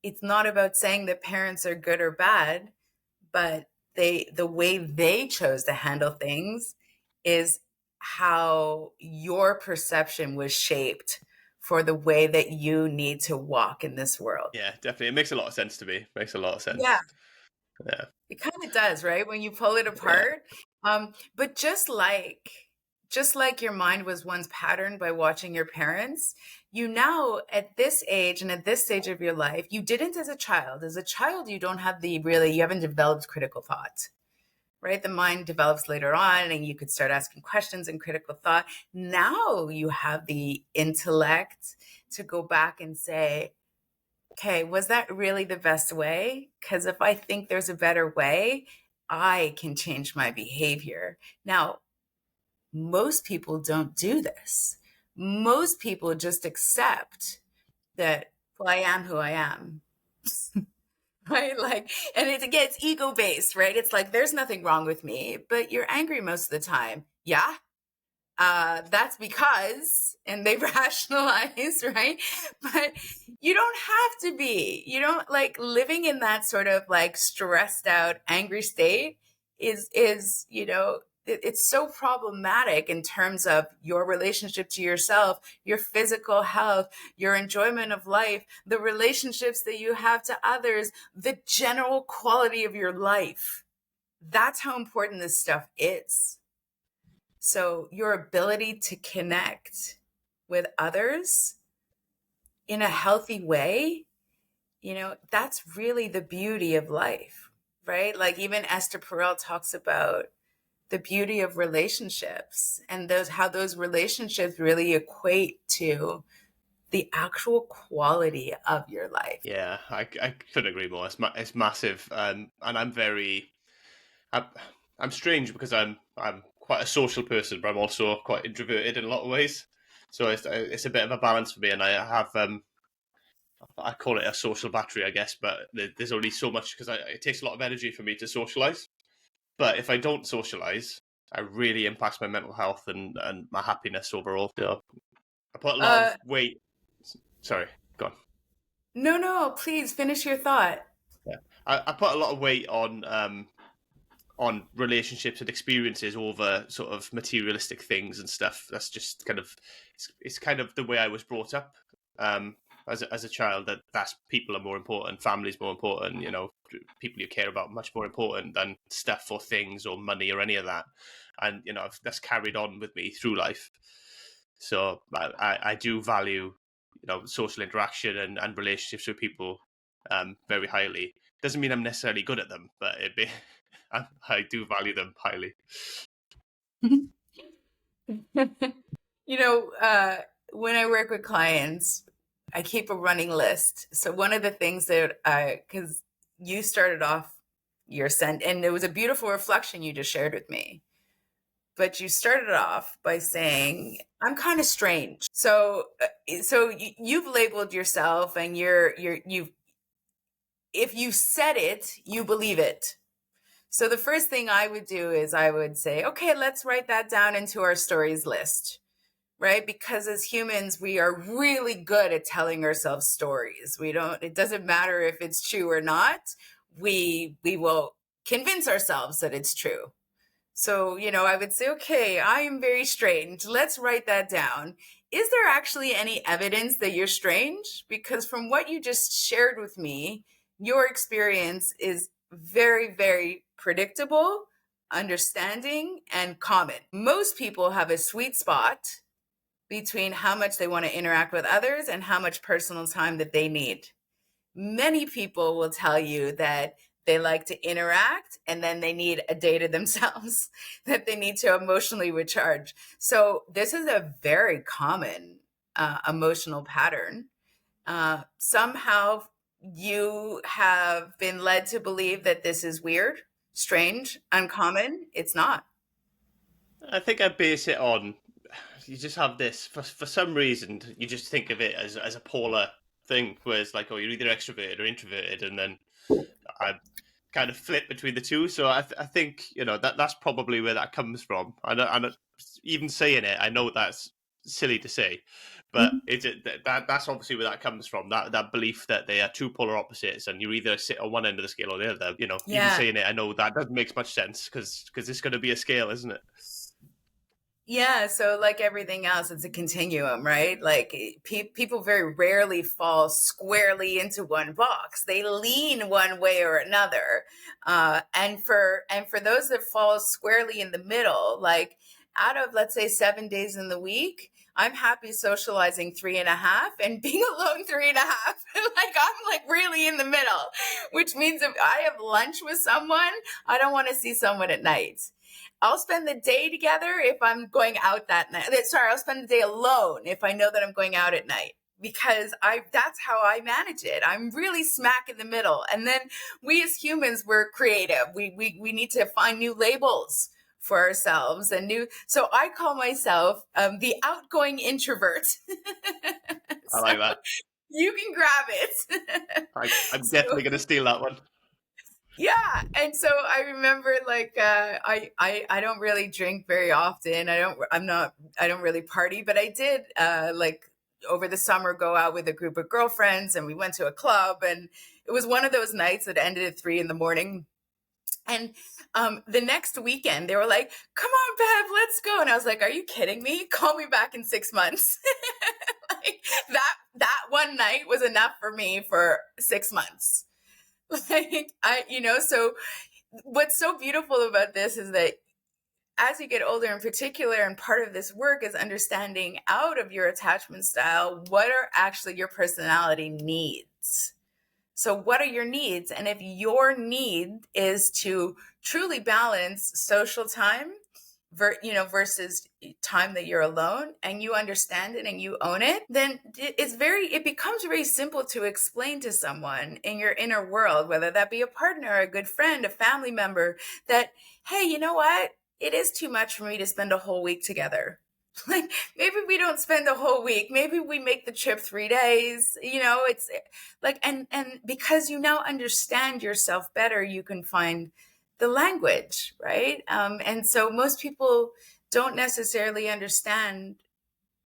it's not about saying that parents are good or bad, but the way they chose to handle things is how your perception was shaped for the way that you need to walk in this world. Yeah, definitely. It makes a lot of sense to me. Makes a lot of sense. Yeah, Yeah. it kind of does, right? When you pull it Yeah. apart. But just like your mind was once patterned by watching your parents, you now at this age and at this stage of your life, you didn't as a child. As a child, you don't have you haven't developed critical thought, right? The mind develops later on and you could start asking questions and critical thought. Now you have the intellect to go back and say, okay, was that really the best way? Because if I think there's a better way, I can change my behavior. Now, most people don't do this. Most people just accept that, well, I am who I am. Right? Like, and it's ego based, right? It's like, there's nothing wrong with me, but you're angry most of the time. Yeah. That's because, and they rationalize, right? But you don't have to be. You don't like living in that sort of like stressed out, angry state is, it's so problematic in terms of your relationship to yourself, your physical health, your enjoyment of life, the relationships that you have to others, the general quality of your life. That's how important this stuff is. So your ability to connect with others in a healthy way, that's really the beauty of life, right? Like even Esther Perel talks about the beauty of relationships and how those relationships really equate to the actual quality of your life. Yeah, I couldn't agree more. It's massive, and I'm strange because I'm quite a social person, but I'm also quite introverted in a lot of ways. So it's a bit of a balance for me, and I have I call it a social battery, I guess. But there's only so much because it takes a lot of energy for me to socialize. But if I don't socialize, it really impacts my mental health and my happiness overall. So I put a lot of weight. Sorry, go on. No, please finish your thought. Yeah, I put a lot of weight on relationships and experiences over sort of materialistic things and stuff. That's just kind of it's kind of the way I was brought up as a child. That's people are more important, family's more important. People you care about much more important than stuff or things or money or any of that. And that's carried on with me through life. So I do value social interaction and relationships with people very highly. Doesn't mean I'm necessarily good at them, but I do value them highly. When I work with clients, I keep a running list. So one of the things that because you started off your and it was a beautiful reflection you just shared with me. But you started off by saying, I'm kind of strange. So you've labeled yourself and you've, if you said it, you believe it. So the first thing I would do is I would say, okay, let's write that down into our stories list, right? Because as humans, we are really good at telling ourselves stories. It doesn't matter if it's true or not. We will convince ourselves that it's true. So, I would say, okay, I am very strange. Let's write that down. Is there actually any evidence that you're strange? Because from what you just shared with me, your experience is very, very predictable, understanding, and common. Most people have a sweet spot between how much they want to interact with others and how much personal time that they need. Many people will tell you that they like to interact and then they need a day to themselves, that they need to emotionally recharge. So this is a very common emotional pattern. Somehow you have been led to believe that this is weird, strange, uncommon. It's not. I think I base it on you just have this for some reason you just think of it as a polar thing, whereas like, oh, you're either extroverted or introverted, and then I kind of flip between the two. So I think that's probably where that comes from. I even saying it, I know that's silly to say, but that's obviously where that comes from. That belief that they are two polar opposites, and you either sit on one end of the scale or the other. Even Yeah. saying it, I know that doesn't make much sense because it's going to be a scale, isn't it? Yeah, so like everything else, it's a continuum, right? Like people very rarely fall squarely into one box. They lean one way or another. And for those that fall squarely in the middle, like out of, let's say, 7 days in the week, I'm happy socializing 3.5 and being alone 3.5. Like I'm like really in the middle, which means if I have lunch with someone, I don't want to see someone at night. I'll spend the day together if I'm going out that night. Sorry, I'll spend the day alone if I know that I'm going out at night, because that's how I manage it. I'm really smack in the middle. And then we as humans, we're creative. We need to find new labels for ourselves so I call myself the outgoing introvert. I like that. You can grab it. I'm definitely going to steal that one. Yeah. And so I remember like, I don't really drink very often. I don't really party, but I did, like over the summer go out with a group of girlfriends, and we went to a club, and it was one of those nights that ended at 3 a.m. And, the next weekend they were like, come on, Bev, let's go. And I was like, are you kidding me? Call me back in 6 months. Like that one night was enough for me for 6 months. Like so what's so beautiful about this is that as you get older in particular, and part of this work is understanding out of your attachment style, what are actually your personality needs. So what are your needs? And if your need is to truly balance social time versus time that you're alone, and you understand it and you own it, then it becomes very simple to explain to someone in your inner world, whether that be a partner, a good friend, a family member, that, hey, you know what? It is too much for me to spend a whole week together. Like maybe we don't spend a whole week. Maybe we make the trip 3 days. It's like, and because you now understand yourself better, you can find the language, right? And so most people don't necessarily understand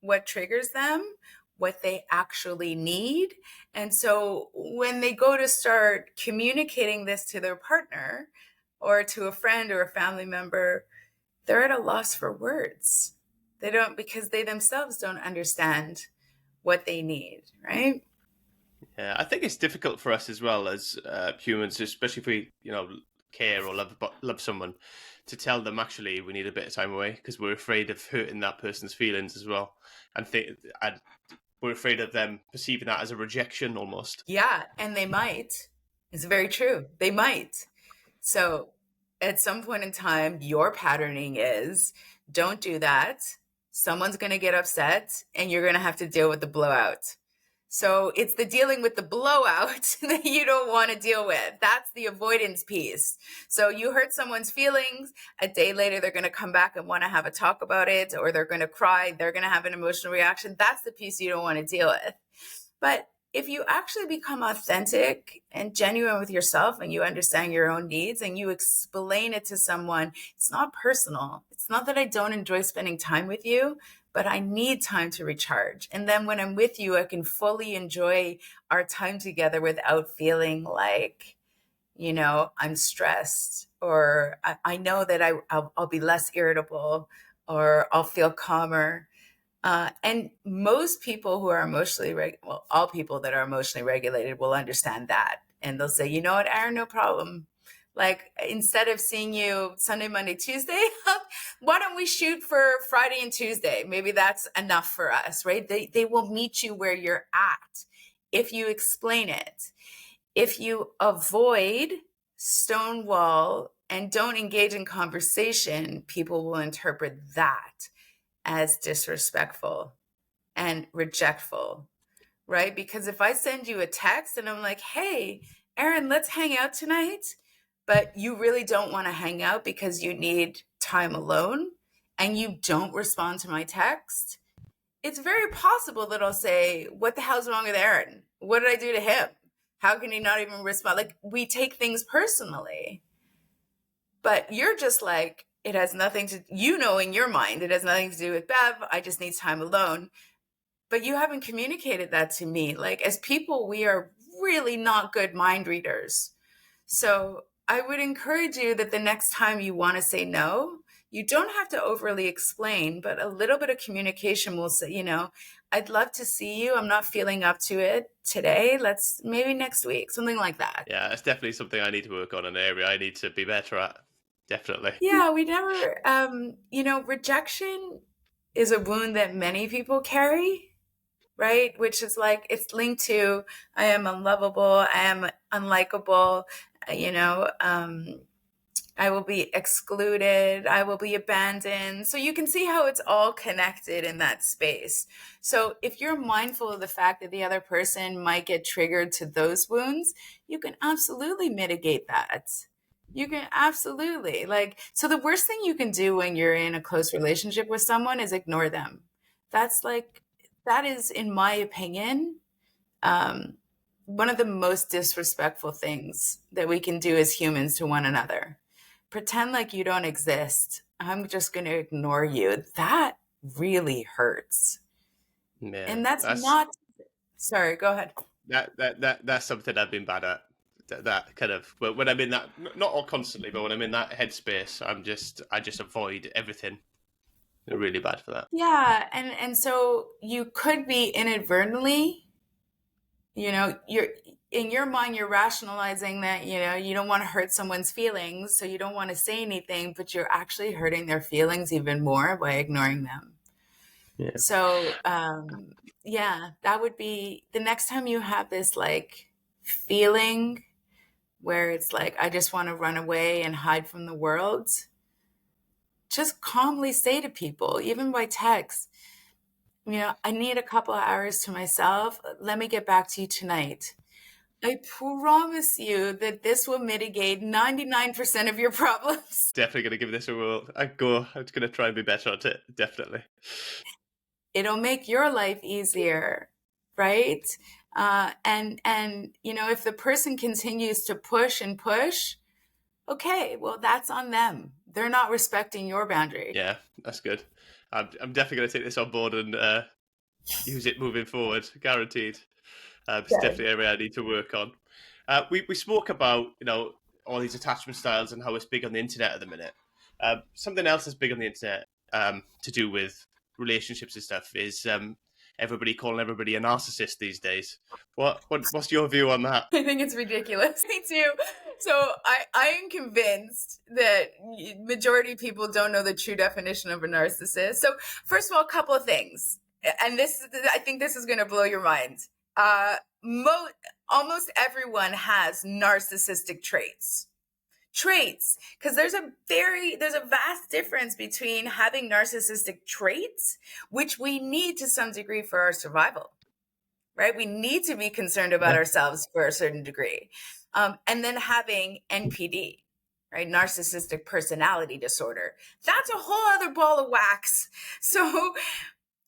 what triggers them, what they actually need. And so when they go to start communicating this to their partner or to a friend or a family member, they're at a loss for words. They don't, because they themselves don't understand what they need, right? Yeah, I think it's difficult for us as well as humans, especially if we, care or love someone, to tell them actually we need a bit of time away, because we're afraid of hurting that person's feelings as well, and we're afraid of them perceiving that as a rejection almost. Yeah, and they might. It's very true. They might. So at some point in time, your patterning is, don't do that. Someone's going to get upset and you're going to have to deal with the blowout. So it's the dealing with the blowout that you don't want to deal with. That's the avoidance piece. So you hurt someone's feelings. A day later, they're going to come back and want to have a talk about it, or they're going to cry. They're going to have an emotional reaction. That's the piece you don't want to deal with. But if you actually become authentic and genuine with yourself, and you understand your own needs and you explain it to someone, it's not personal. It's not that I don't enjoy spending time with you, but I need time to recharge. And then when I'm with you, I can fully enjoy our time together without feeling like, I'm stressed, or I know that I'll be less irritable, or I'll feel calmer. And most people who are all people that are emotionally regulated will understand that. And they'll say, you know what, Aaron, no problem. Like, instead of seeing you Sunday, Monday, Tuesday, why don't we shoot for Friday and Tuesday? Maybe that's enough for us, right? They will meet you where you're at if you explain it. If you avoid, stonewall, and don't engage in conversation, people will interpret that as disrespectful and rejectful, right? Because if I send you a text and I'm like, hey, Aaron, let's hang out tonight, but you really don't want to hang out because you need time alone and you don't respond to my text, it's very possible that I'll say, what the hell's wrong with Aaron? What did I do to him? How can he not even respond? Like, we take things personally. But you're just like, it has nothing to, in your mind, it has nothing to do with Bev. I just need time alone. But you haven't communicated that to me. Like, as people, we are really not good mind readers. So I would encourage you that the next time you want to say no, you don't have to overly explain, but a little bit of communication will say, I'd love to see you. I'm not feeling up to it today. Let's maybe next week, something like that. Yeah, it's definitely something I need to work on, an area I need to be better at. Definitely. Yeah, we never, rejection is a wound that many people carry, right? Which is like, it's linked to, I am unlovable, I am unlikable, I will be excluded, I will be abandoned. So you can see how it's all connected in that space. So if you're mindful of the fact that the other person might get triggered to those wounds, you can absolutely mitigate that. You can absolutely, so the worst thing you can do when you're in a close relationship with someone is ignore them. That is, in my opinion, one of the most disrespectful things that we can do as humans to one another. Pretend like you don't exist. I'm just going to ignore you. That really hurts. Yeah, and that's not, sorry, go ahead. That's something I've been bad at. That kind of, when I'm in that, not all constantly, but when I'm in that headspace, I just avoid everything. I'm really bad for that. Yeah, and so you could be inadvertently, you're in your mind, you're rationalizing that, you don't want to hurt someone's feelings, so you don't want to say anything, but you're actually hurting their feelings even more by ignoring them. Yeah. So, that would be the next time you have this feeling where it's like, I just want to run away and hide from the world. Just calmly say to people, even by text, I need a couple of hours to myself. Let me get back to you tonight. I promise you that this will mitigate 99% of your problems. Definitely going to give this a whirl. I'm going to try and be better at it. Definitely. It'll make your life easier, right? And if the person continues to push and push, okay, well, that's on them. They're not respecting your boundary. Yeah, that's good. I'm definitely going to take this on board and use it moving forward, guaranteed. It's definitely an area I need to work on. We spoke about, all these attachment styles and how it's big on the internet at the minute. Something else that's big on the internet to do with relationships and stuff is everybody calling everybody a narcissist these days. What's your view on that? I think it's ridiculous. Me too. So I am convinced that majority of people don't know the true definition of a narcissist. So first of all, a couple of things. And I think this is going to blow your mind. Almost everyone has narcissistic traits, because there's a vast difference between having narcissistic traits, which we need to some degree for our survival, right? We need to be concerned about ourselves for a certain degree. And then having NPD, right? Narcissistic personality disorder. That's a whole other ball of wax. So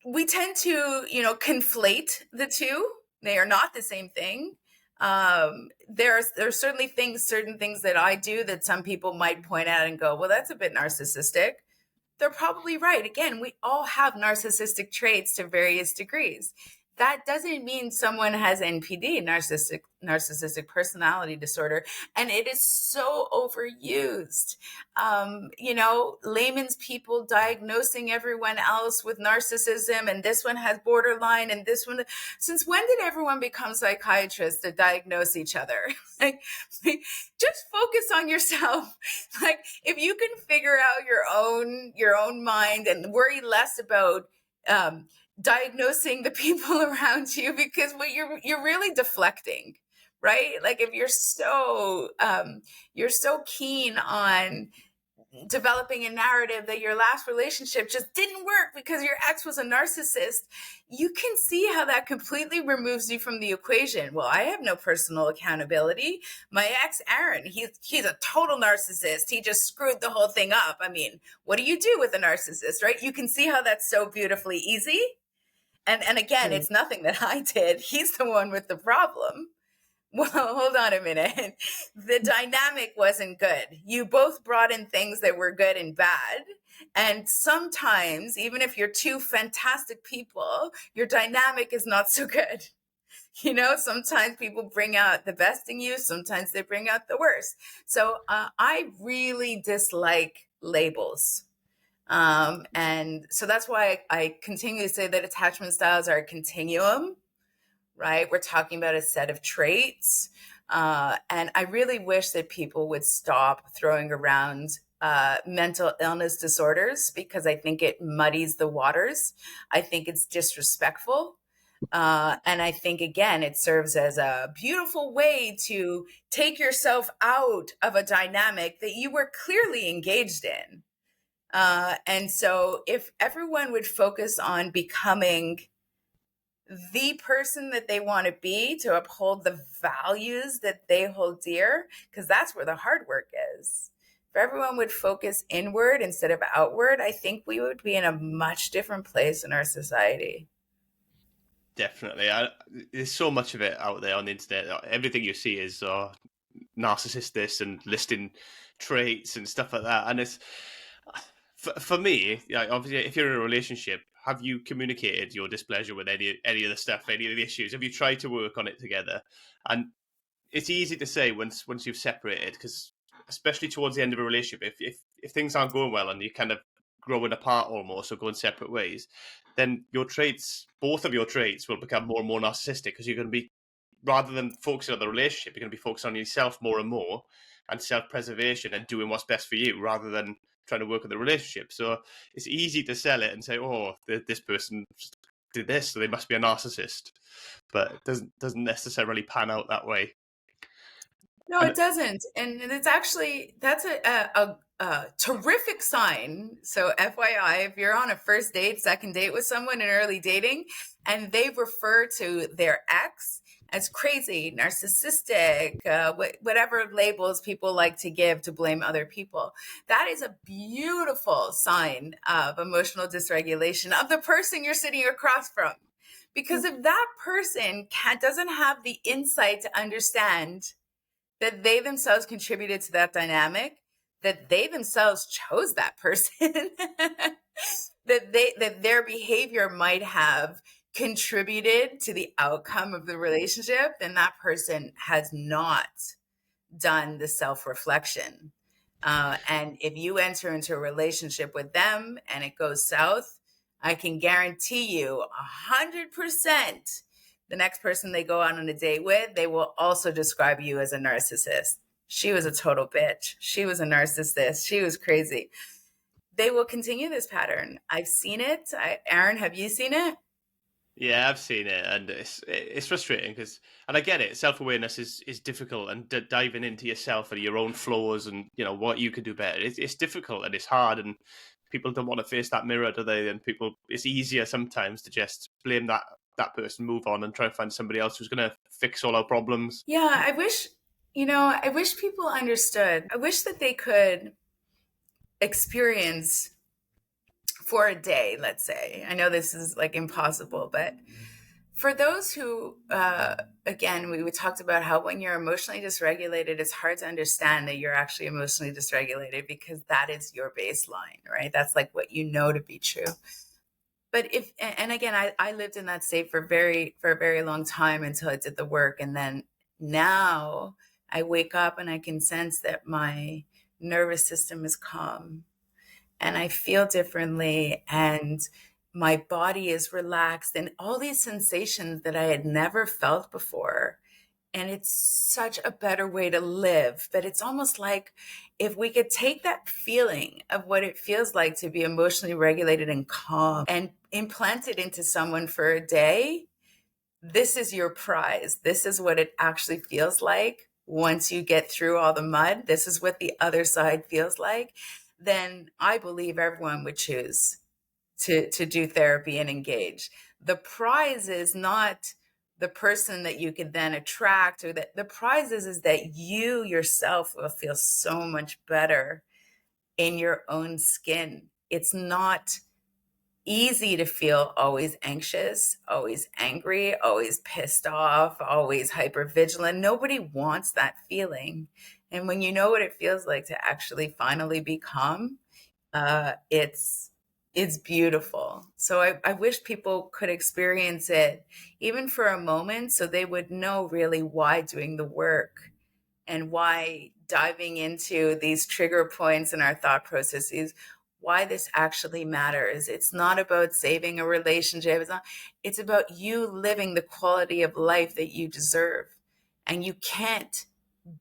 we tend to, conflate the two. They are not the same thing. There's certainly certain things that I do that some people might point out and go, well, that's a bit narcissistic. They're probably right. Again, we all have narcissistic traits to various degrees. That doesn't mean someone has NPD, narcissistic personality disorder, and it is so overused. Layman's people diagnosing everyone else with narcissism, and this one has borderline, and this one. Since when did everyone become psychiatrists to diagnose each other? Just focus on yourself. If you can figure out your own mind and worry less about diagnosing the people around you, because what you're really deflecting, right? If you're so keen on developing a narrative that your last relationship just didn't work because your ex was a narcissist, you can see how that completely removes you from the equation. Well, I have no personal accountability. My ex, Aaron, he's a total narcissist. He just screwed the whole thing up. I mean, what do you do with a narcissist, right? You can see how that's so beautifully easy. And again, it's nothing that I did. He's the one with the problem. Well, hold on a minute. The dynamic wasn't good. You both brought in things that were good and bad. And sometimes, even if you're two fantastic people, your dynamic is not so good. You know, sometimes people bring out the best in you, sometimes they bring out the worst. So I really dislike labels. And so that's why I continue to say that attachment styles are a continuum, right? We're talking about a set of traits. And I really wish that people would stop throwing around mental illness disorders, because I think it muddies the waters. I think it's disrespectful. And I think, again, it serves as a beautiful way to take yourself out of a dynamic that you were clearly engaged in. And so if everyone would focus on becoming the person that they want to be, to uphold the values that they hold dear, because that's where the hard work is. If everyone would focus inward instead of outward, I think we would be in a much different place in our society. Definitely. There's so much of it out there on the internet. Everything you see is narcissist this and listing traits and stuff like that. And it's, for me, obviously, if you're in a relationship, have you communicated your displeasure with any of the stuff, any of the issues? Have you tried to work on it together? And it's easy to say once you've separated, because especially towards the end of a relationship, if things aren't going well and you're kind of growing apart almost or going separate ways, then your traits, both of your traits, will become more and more narcissistic, because you're going to be, rather than focusing on the relationship, you're going to be focused on yourself more and more, and self-preservation and doing what's best for you, rather than trying to work on the relationship. So it's easy to sell it and say, oh, this person did this, so they must be a narcissist. But it doesn't necessarily pan out that way. No, it doesn't. And it's actually, that's a terrific sign. So FYI, if you're on a first date, second date with someone in early dating, and they refer to their ex as crazy, narcissistic, whatever labels people like to give to blame other people, that is a beautiful sign of emotional dysregulation of the person you're sitting across from. Because if that person doesn't have the insight to understand that they themselves contributed to that dynamic, that they themselves chose that person, that their behavior might have contributed to the outcome of the relationship, then that person has not done the self-reflection. And if you enter into a relationship with them and it goes south, I can guarantee you 100%, the next person they go out on a date with, they will also describe you as a narcissist. She was a total bitch. She was a narcissist. She was crazy. They will continue this pattern. I've seen it. Aaron, have you seen it? Yeah, I've seen it, and it's frustrating, and I get it. Self-awareness is difficult, and diving into yourself and your own flaws and what you could do better. It's difficult and it's hard, and people don't want to face that mirror, do they? And it's easier sometimes to just blame that person, move on, and try to find somebody else who's going to fix all our problems. Yeah, I wish people understood. I wish that they could experience for a day, let's say. I know this is like impossible, but for those who, again, we talked about how when you're emotionally dysregulated, it's hard to understand that you're actually emotionally dysregulated, because that is your baseline, right? That's like what you know to be true. But and again, I lived in that state for a very long time until I did the work. And then now I wake up and I can sense that my nervous system is calm and I feel differently and my body is relaxed and all these sensations that I had never felt before. And it's such a better way to live. But it's almost like if we could take that feeling of what it feels like to be emotionally regulated and calm and implant it into someone for a day, this is your prize. This is what it actually feels like once you get through all the mud. This is what the other side feels like. then I believe everyone would choose to do therapy and engage. The prize is not the person that you can then attract, or that the prize is that you yourself will feel so much better in your own skin. It's not easy to feel always anxious, always angry, always pissed off, always hypervigilant. Nobody wants that feeling. And when you know what it feels like to actually finally be calm, it's beautiful. So I wish people could experience it even for a moment, so they would know really why doing the work and why diving into these trigger points in our thought processes, why this actually matters. It's not about saving a relationship. It's about you living the quality of life that you deserve. And you can't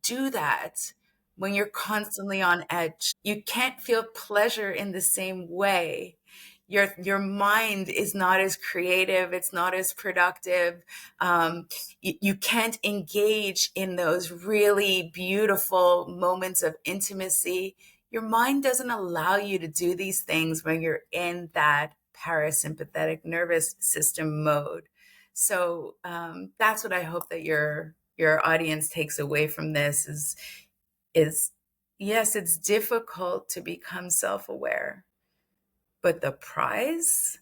do that when you're constantly on edge. You can't feel pleasure in the same way. Your mind is not as creative. It's not as productive. You can't engage in those really beautiful moments of intimacy. Your mind doesn't allow you to do these things when you're in that parasympathetic nervous system mode. So that's what I hope that your audience takes away from this is yes, it's difficult to become self-aware, but the prize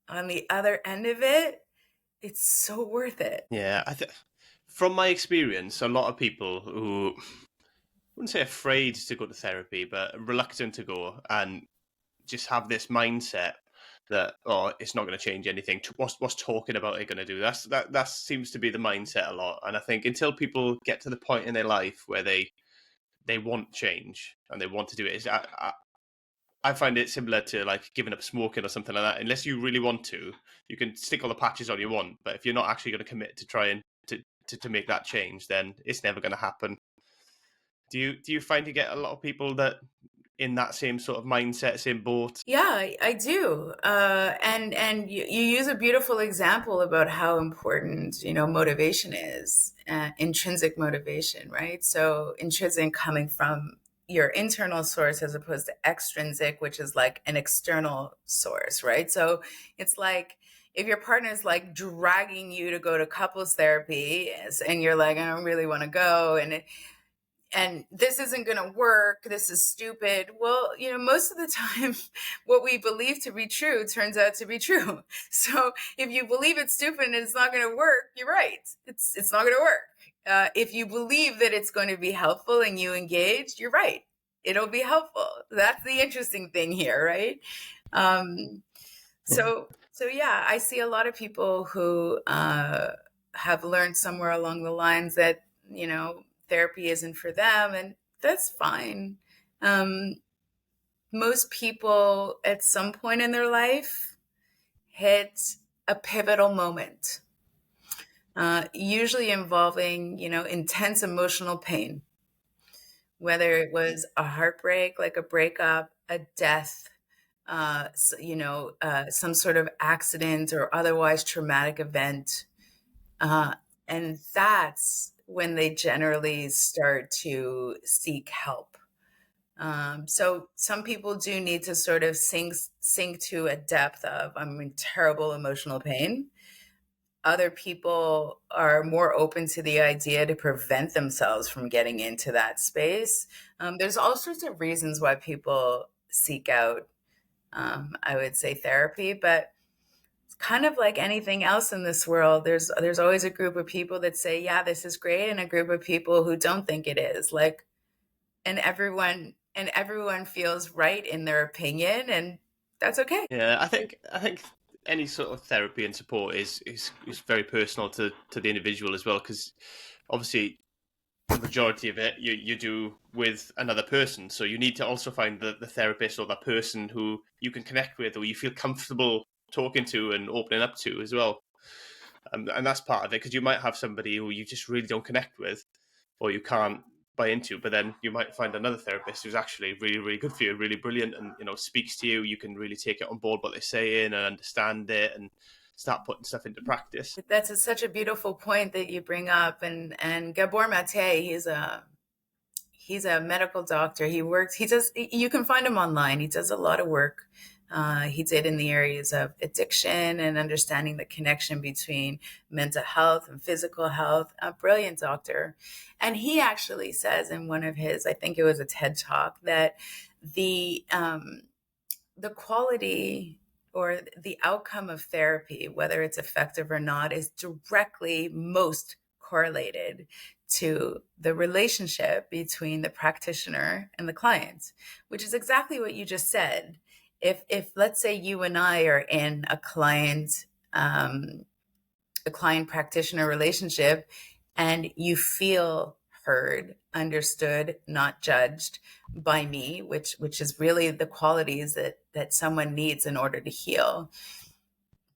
on the other end of it, it's so worth it. Yeah, from my experience, a lot of people who, I wouldn't say afraid to go to therapy, but reluctant to go, and just have this mindset that, oh, it's not going to change anything. What's talking about it going to do? That seems to be the mindset a lot. And I think until people get to the point in their life where they want change and they want to do it, I find it similar to like giving up smoking or something like that. Unless you really want to, you can stick all the patches on you want, but if you're not actually going to commit to try and to make that change, then it's never going to happen. Do you find you get a lot of people that in that same sort of mindset, same boat? Yeah, I do. And you use a beautiful example about how important, motivation is, intrinsic motivation, right? So intrinsic coming from your internal source as opposed to extrinsic, which is like an external source, right? So it's like if your partner is like dragging you to go to couples therapy and you're like, I don't really want to go, and this isn't going to work, this is stupid. Well, most of the time, what we believe to be true turns out to be true. So if you believe it's stupid and it's not going to work, you're right. It's not going to work. If you believe that it's going to be helpful and you engage, you're right. It'll be helpful. That's the interesting thing here, right? So yeah, I see a lot of people who have learned somewhere along the lines that, therapy isn't for them, and that's fine. Most people at some point in their life hit a pivotal moment, usually involving, intense emotional pain, whether it was a heartbreak, like a breakup, a death, some sort of accident or otherwise traumatic event. And that's when they generally start to seek help. So some people do need to sort of sink to a depth of, I'm in terrible emotional pain. Other people are more open to the idea to prevent themselves from getting into that space. There's all sorts of reasons why people seek out, I would say, therapy, but it's kind of like anything else in this world. There's always a group of people that say, yeah, this is great, and a group of people who don't think it is. Like, and everyone feels right in their opinion, and that's okay. Yeah, I think any sort of therapy and support is very personal to the individual as well, because obviously the majority of it you do with another person, so you need to also find the therapist or that person who you can connect with or you feel comfortable talking to and opening up to as well. And that's part of it, because you might have somebody who you just really don't connect with or you can't buy into, but then you might find another therapist who's actually really, really good for you, really brilliant, and speaks to you. You can really take it on board what they're saying and understand it and start putting stuff into practice. That's such a beautiful point that you bring up. And Gabor Mate, He's a medical doctor. You can find him online. He does a lot of work. He did in the areas of addiction and understanding the connection between mental health and physical health. A brilliant doctor. And he actually says in one of his, I think it was a TED Talk, that the quality or the outcome of therapy, whether it's effective or not, is directly most correlated to the relationship between the practitioner and the client, which is exactly what you just said. If let's say you and I are in a client practitioner relationship, and you feel heard, understood, not judged by me, which is really the qualities that someone needs in order to heal,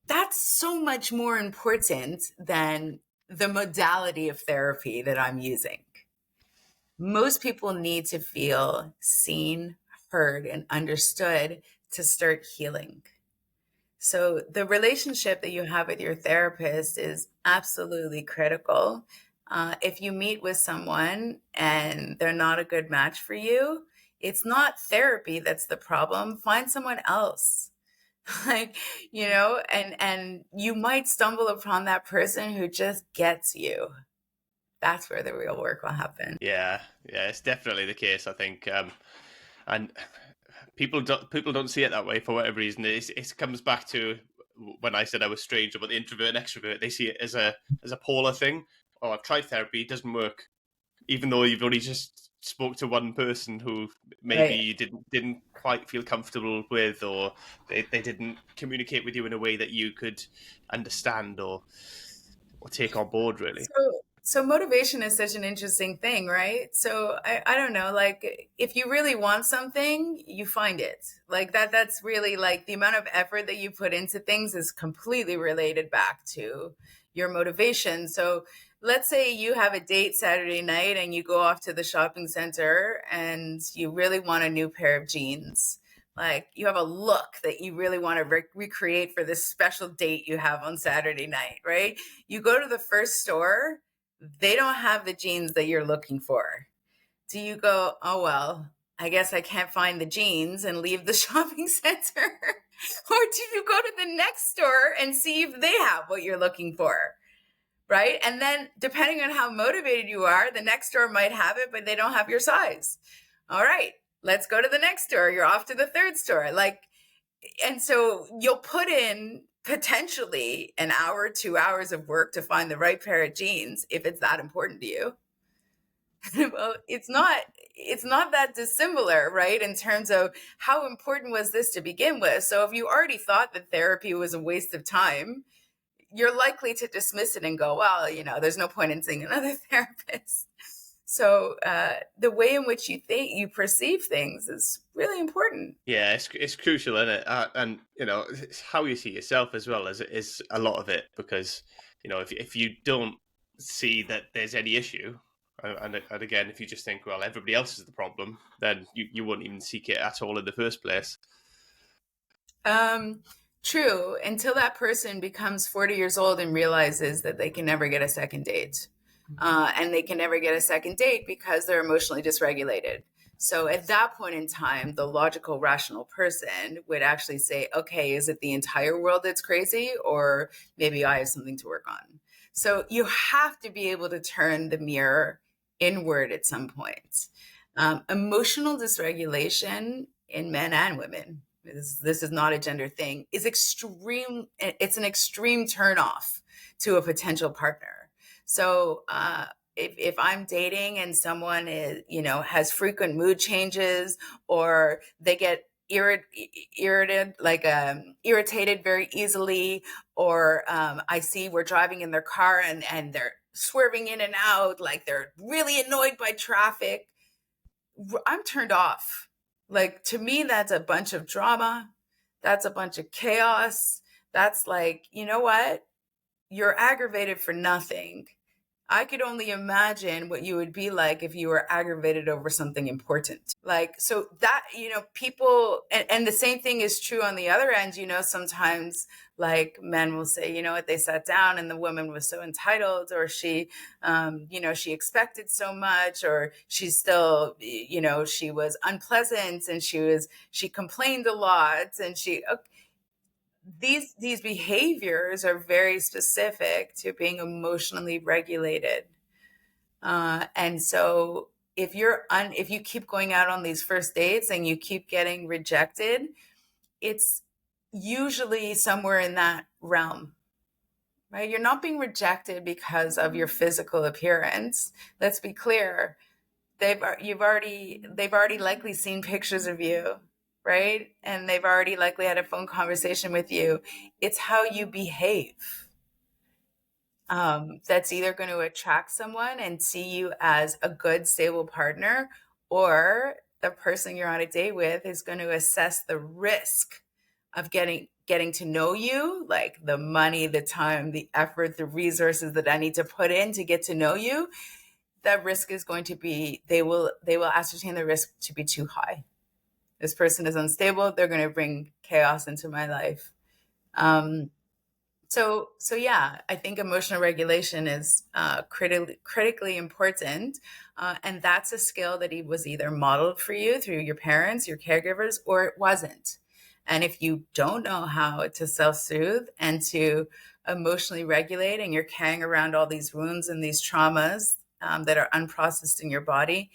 that's so much more important than the modality of therapy that I'm using. Most people need to feel seen, heard, and understood to start healing. So the relationship that you have with your therapist is absolutely critical. If you meet with someone and they're not a good match for you, it's not therapy that's the problem. Find someone else. Like, and you might stumble upon that person who just gets you. That's where the real work will happen. Yeah, it's definitely the case, I think. And people don't see it that way for whatever reason. It comes back to when I said I was strange about the introvert and extrovert. They see it as a polar thing. Oh, I've tried therapy, it doesn't work, even though you've only just spoke to one person who maybe you didn't quite feel comfortable with, or they didn't communicate with you in a way that you could understand or take on board, really. So motivation is such an interesting thing, right? So I don't know, like if you really want something, you find it. Like that's really like the amount of effort that you put into things is completely related back to your motivation. So let's say you have a date Saturday night and you go off to the shopping center and you really want a new pair of jeans. Like you have a look that you really want to recreate for this special date you have on Saturday night, right? You go to the first store, they don't have the jeans that you're looking for. Do you go, oh, well, I guess I can't find the jeans and leave the shopping center? Or do you go to the next store and see if they have what you're looking for? Right? And then depending on how motivated you are, the next store might have it, but they don't have your size. All right, let's go to the next store. You're off to the third store. And so you'll put in potentially an hour, 2 hours of work to find the right pair of jeans if it's that important to you. Well, it's not that dissimilar, right? In terms of how important was this to begin with. So if you already thought that therapy was a waste of time, you're likely to dismiss it and go, well, there's no point in seeing another therapist. So the way in which you perceive things is really important. Yeah, it's crucial, isn't it? And it's how you see yourself as well is a lot of it, because if you don't see that there's any issue, and again, if you just think, well, everybody else is the problem, then you won't even seek it at all in the first place. True, until that person becomes 40 years old and realizes that they can never get a second date. And they can never get a second date because they're emotionally dysregulated. So at that point in time, the logical, rational person would actually say, okay, is it the entire world that's crazy? Or maybe I have something to work on. So you have to be able to turn the mirror inward at some point. Emotional dysregulation in men and women, this is not a gender thing, is extreme. It's an extreme turnoff to a potential partner. So if I'm dating and someone has frequent mood changes, or they get irritated very easily, or I see we're driving in their car and they're swerving in and out, like they're really annoyed by traffic, I'm turned off. Like, to me, that's a bunch of drama. That's a bunch of chaos. That's like, you know what? You're aggravated for nothing. I could only imagine what you would be like if you were aggravated over something important. Like, so that, people, and the same thing is true on the other end. Sometimes like men will say, what, they sat down and the woman was so entitled, or she, she expected so much, or she's still, she was unpleasant and she complained a lot, and these behaviors are very specific to being emotionally regulated. And so if you keep going out on these first dates and you keep getting rejected, it's usually somewhere in that realm, right? You're not being rejected because of your physical appearance. Let's be clear. They've already likely seen pictures of you, right? And they've already likely had a phone conversation with you. It's how you behave. That's either going to attract someone and see you as a good, stable partner, or the person you're on a date with is going to assess the risk of getting to know you, like the money, the time, the effort, the resources that I need to put in to get to know you. That risk is going to be, they will ascertain the risk to be too high. This person is unstable. They're going to bring chaos into my life. So yeah, I think emotional regulation is critically important. And that's a skill that was either modeled for you through your parents, your caregivers, or it wasn't. And if you don't know how to self-soothe and to emotionally regulate, and you're carrying around all these wounds and these traumas that are unprocessed in your body,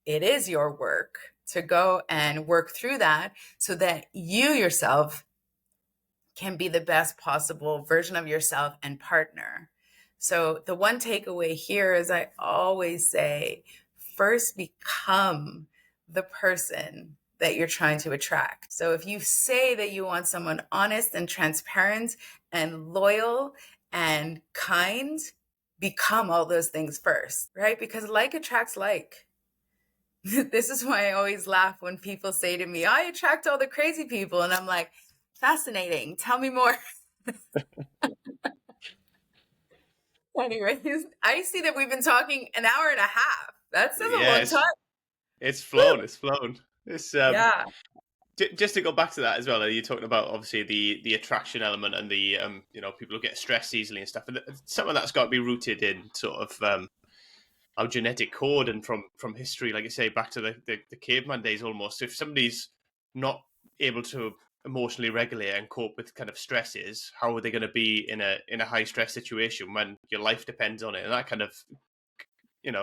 it is your work to go and work through that so that you yourself can be the best possible version of yourself and partner. So the one takeaway here is, I always say, first become the person that you're trying to attract. So if you say that you want someone honest and transparent and loyal and kind, become all those things first, right? Because like attracts like. This is why I always laugh when people say to me, I attract all the crazy people. And I'm like, fascinating. Tell me more. Anyways, I see that we've been talking an hour and a half. That's a long time. It's flown. It's flown. It's Yeah. Just to go back to that as well. You're talking about obviously the attraction element and the people who get stressed easily and stuff. And some of that's got to be rooted in sort of our genetic code and from history, like I say, back to the caveman days almost. If somebody's not able to emotionally regulate and cope with kind of stresses, how are they going to be in a high stress situation when your life depends on it? And that kind of,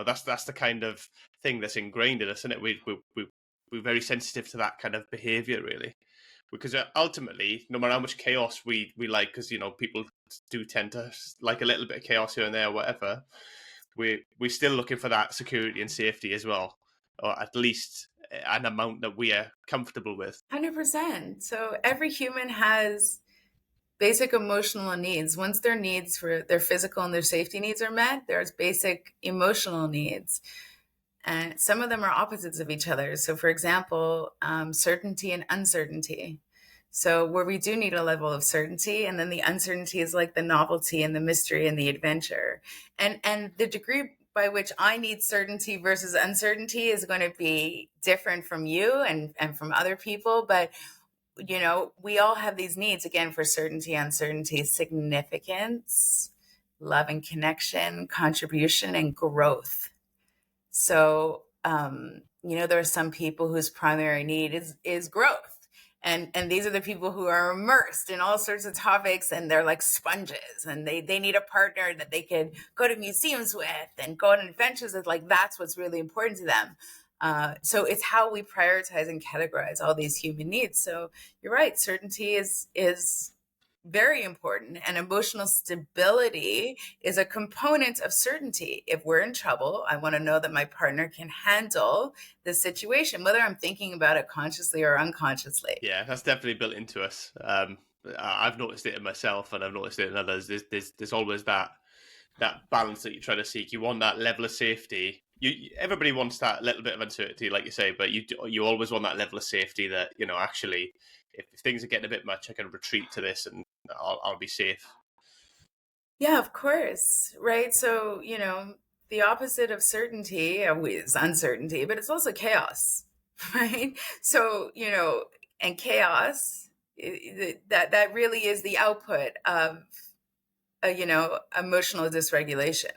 that's the kind of thing that's ingrained in us, isn't it? We're very sensitive to that kind of behavior, really, because ultimately, no matter how much chaos we like, because people do tend to like a little bit of chaos here and there, or whatever. We're still looking for that security and safety as well, or at least an amount that we are comfortable with. 100%. So every human has basic emotional needs. Once their needs for their physical and their safety needs are met, there's basic emotional needs. And some of them are opposites of each other. So for example, certainty and uncertainty. So where we do need a level of certainty, and then the uncertainty is like the novelty and the mystery and the adventure. And the degree by which I need certainty versus uncertainty is going to be different from you and from other people. But, we all have these needs, again, for certainty, uncertainty, significance, love and connection, contribution, and growth. So, there are some people whose primary need is growth. And these are the people who are immersed in all sorts of topics, and they're like sponges, and they need a partner that they could go to museums with and go on adventures with. Like, that's what's really important to them. So it's how we prioritize and categorize all these human needs. So you're right. Certainty is very important, and emotional stability is a component of certainty. If we're in trouble, I want to know that my partner can handle the situation, whether I'm thinking about it consciously or unconsciously. Yeah, that's definitely built into us. I've noticed it in myself, and I've noticed it in others. There's always that balance that you're trying to seek. You want that level of safety. Everybody wants that little bit of uncertainty, like you say, but you always want that level of safety that actually, if things are getting a bit much, I can retreat to this and I'll be safe. Yeah, of course. Right. So, the opposite of certainty is uncertainty, but it's also chaos. Right. So, and chaos, that really is the output of, emotional dysregulation.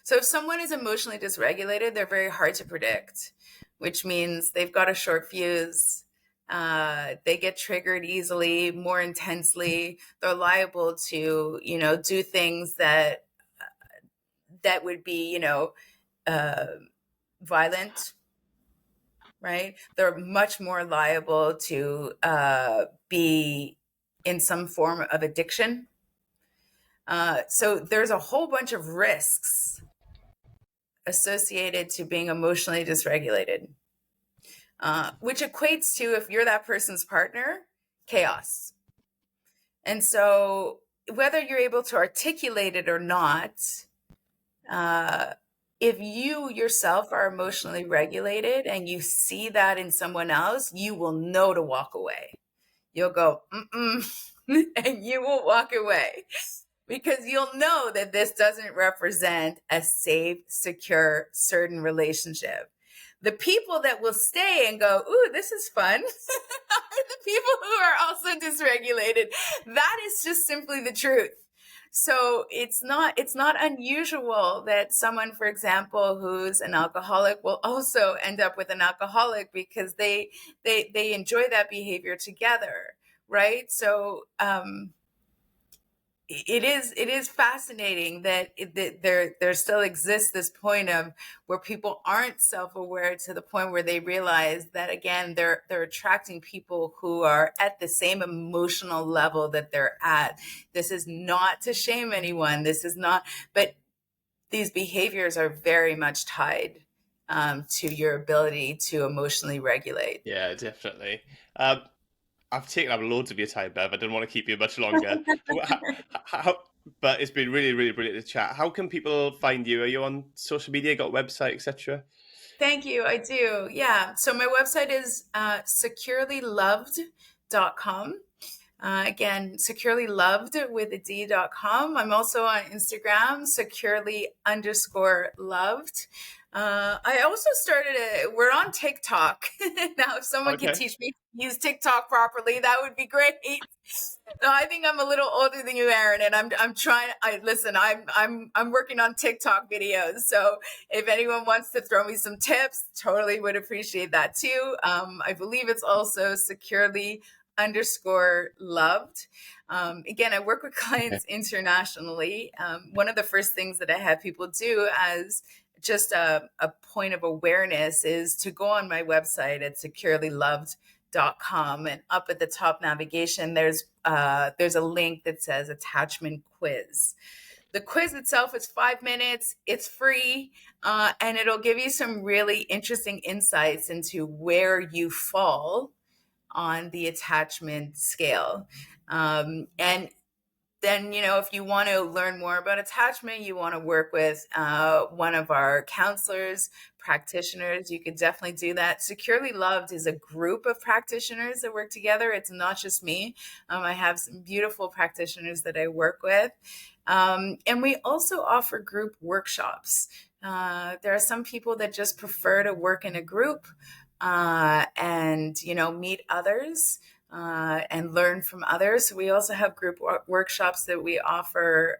So if someone is emotionally dysregulated, they're very hard to predict, which means they've got a short fuse. They get triggered easily, more intensely. They're liable to, do things that would be, uh, violent, right? They're much more liable to be in some form of addiction. So there's a whole bunch of risks associated to being emotionally dysregulated, which equates to, if you're that person's partner, chaos. And so whether you're able to articulate it or not, if you yourself are emotionally regulated and you see that in someone else, you will know to walk away. You'll go, and you will walk away, because you'll know that this doesn't represent a safe, secure, certain relationship. The people that will stay and go, ooh, this is fun, are the people who are also dysregulated. That is just simply the truth. So it's not unusual that someone, for example, who's an alcoholic will also end up with an alcoholic, because they enjoy that behavior together, right? So it is fascinating that there still exists this point of where people aren't self-aware to the point where they realize that, again, they're attracting people who are at the same emotional level that they're at. This is not to shame anyone. This is not, but these behaviors are very much tied to your ability to emotionally regulate. Yeah, definitely. I've taken up loads of your time, Bev. I didn't want to keep you much longer. But it's been really, really brilliant to chat. How can people find you? Are you on social media, got a website, etc.? Thank you. I do. Yeah. So my website is securelyloved.com. Again, securelyloved with a D.com. I'm also on Instagram, securely_loved. I also we're on TikTok. Now, if someone could teach me to use TikTok properly, that would be great. No, I think I'm a little older than you, Aaron, and I'm trying. I'm working on TikTok videos. So if anyone wants to throw me some tips, totally would appreciate that too. I believe it's also securely_loved. Again, I work with clients internationally. One of the first things that I have people do as just a point of awareness is to go on my website at securelyloved.com, and up at the top navigation, there's a link that says attachment quiz. The quiz itself is 5 minutes. It's free, and it'll give you some really interesting insights into where you fall on the attachment scale. And then, if you want to learn more about attachment, you want to work with one of our counselors, practitioners, you could definitely do that. Securely Loved is a group of practitioners that work together. It's not just me. I have some beautiful practitioners that I work with. And we also offer group workshops. There are some people that just prefer to work in a group and, meet others. And learn from others. So we also have group workshops that we offer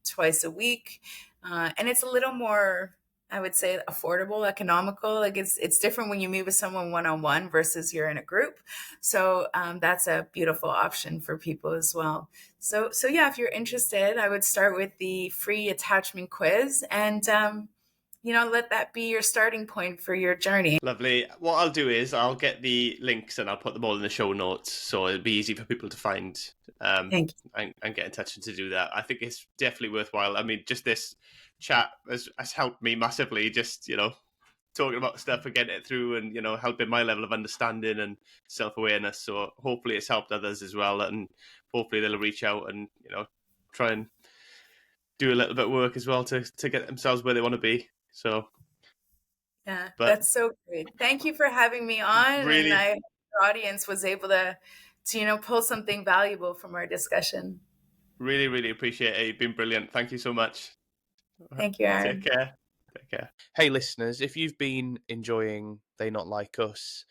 twice a week. And it's a little more, I would say, affordable, economical. Like it's different when you meet with someone one-on-one versus you're in a group. So that's a beautiful option for people as well. So yeah, if you're interested, I would start with the free attachment quiz, and let that be your starting point for your journey. Lovely. What I'll do is I'll get the links and I'll put them all in the show notes, so it'll be easy for people to find Thank you. and get in touch to do that. I think it's definitely worthwhile. I mean, just this chat has helped me massively, just, talking about stuff and getting it through, and, helping my level of understanding and self-awareness. So hopefully it's helped others as well, and hopefully they'll reach out and, try and do a little bit of work as well to get themselves where they want to be. So yeah, that's so great. Thank you for having me on. Really, and I hope your audience was able to pull something valuable from our discussion. Really, really appreciate it. You've been brilliant. Thank you so much. Thank you, Take Aaron. care. Take care. Hey, listeners, if you've been enjoying They Not Like Us,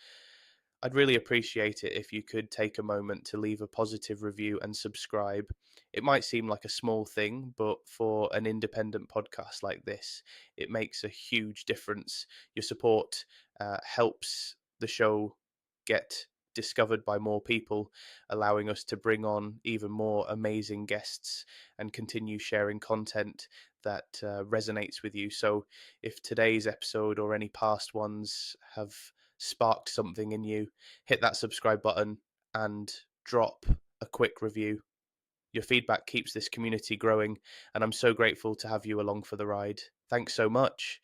I'd really appreciate it if you could take a moment to leave a positive review and subscribe. It might seem like a small thing, but for an independent podcast like this, it makes a huge difference. Your support helps the show get discovered by more people, allowing us to bring on even more amazing guests and continue sharing content that resonates with you. So, if today's episode or any past ones have sparked something in you, hit that subscribe button and drop a quick review. Your feedback keeps this community growing, and I'm so grateful to have you along for the ride. Thanks so much.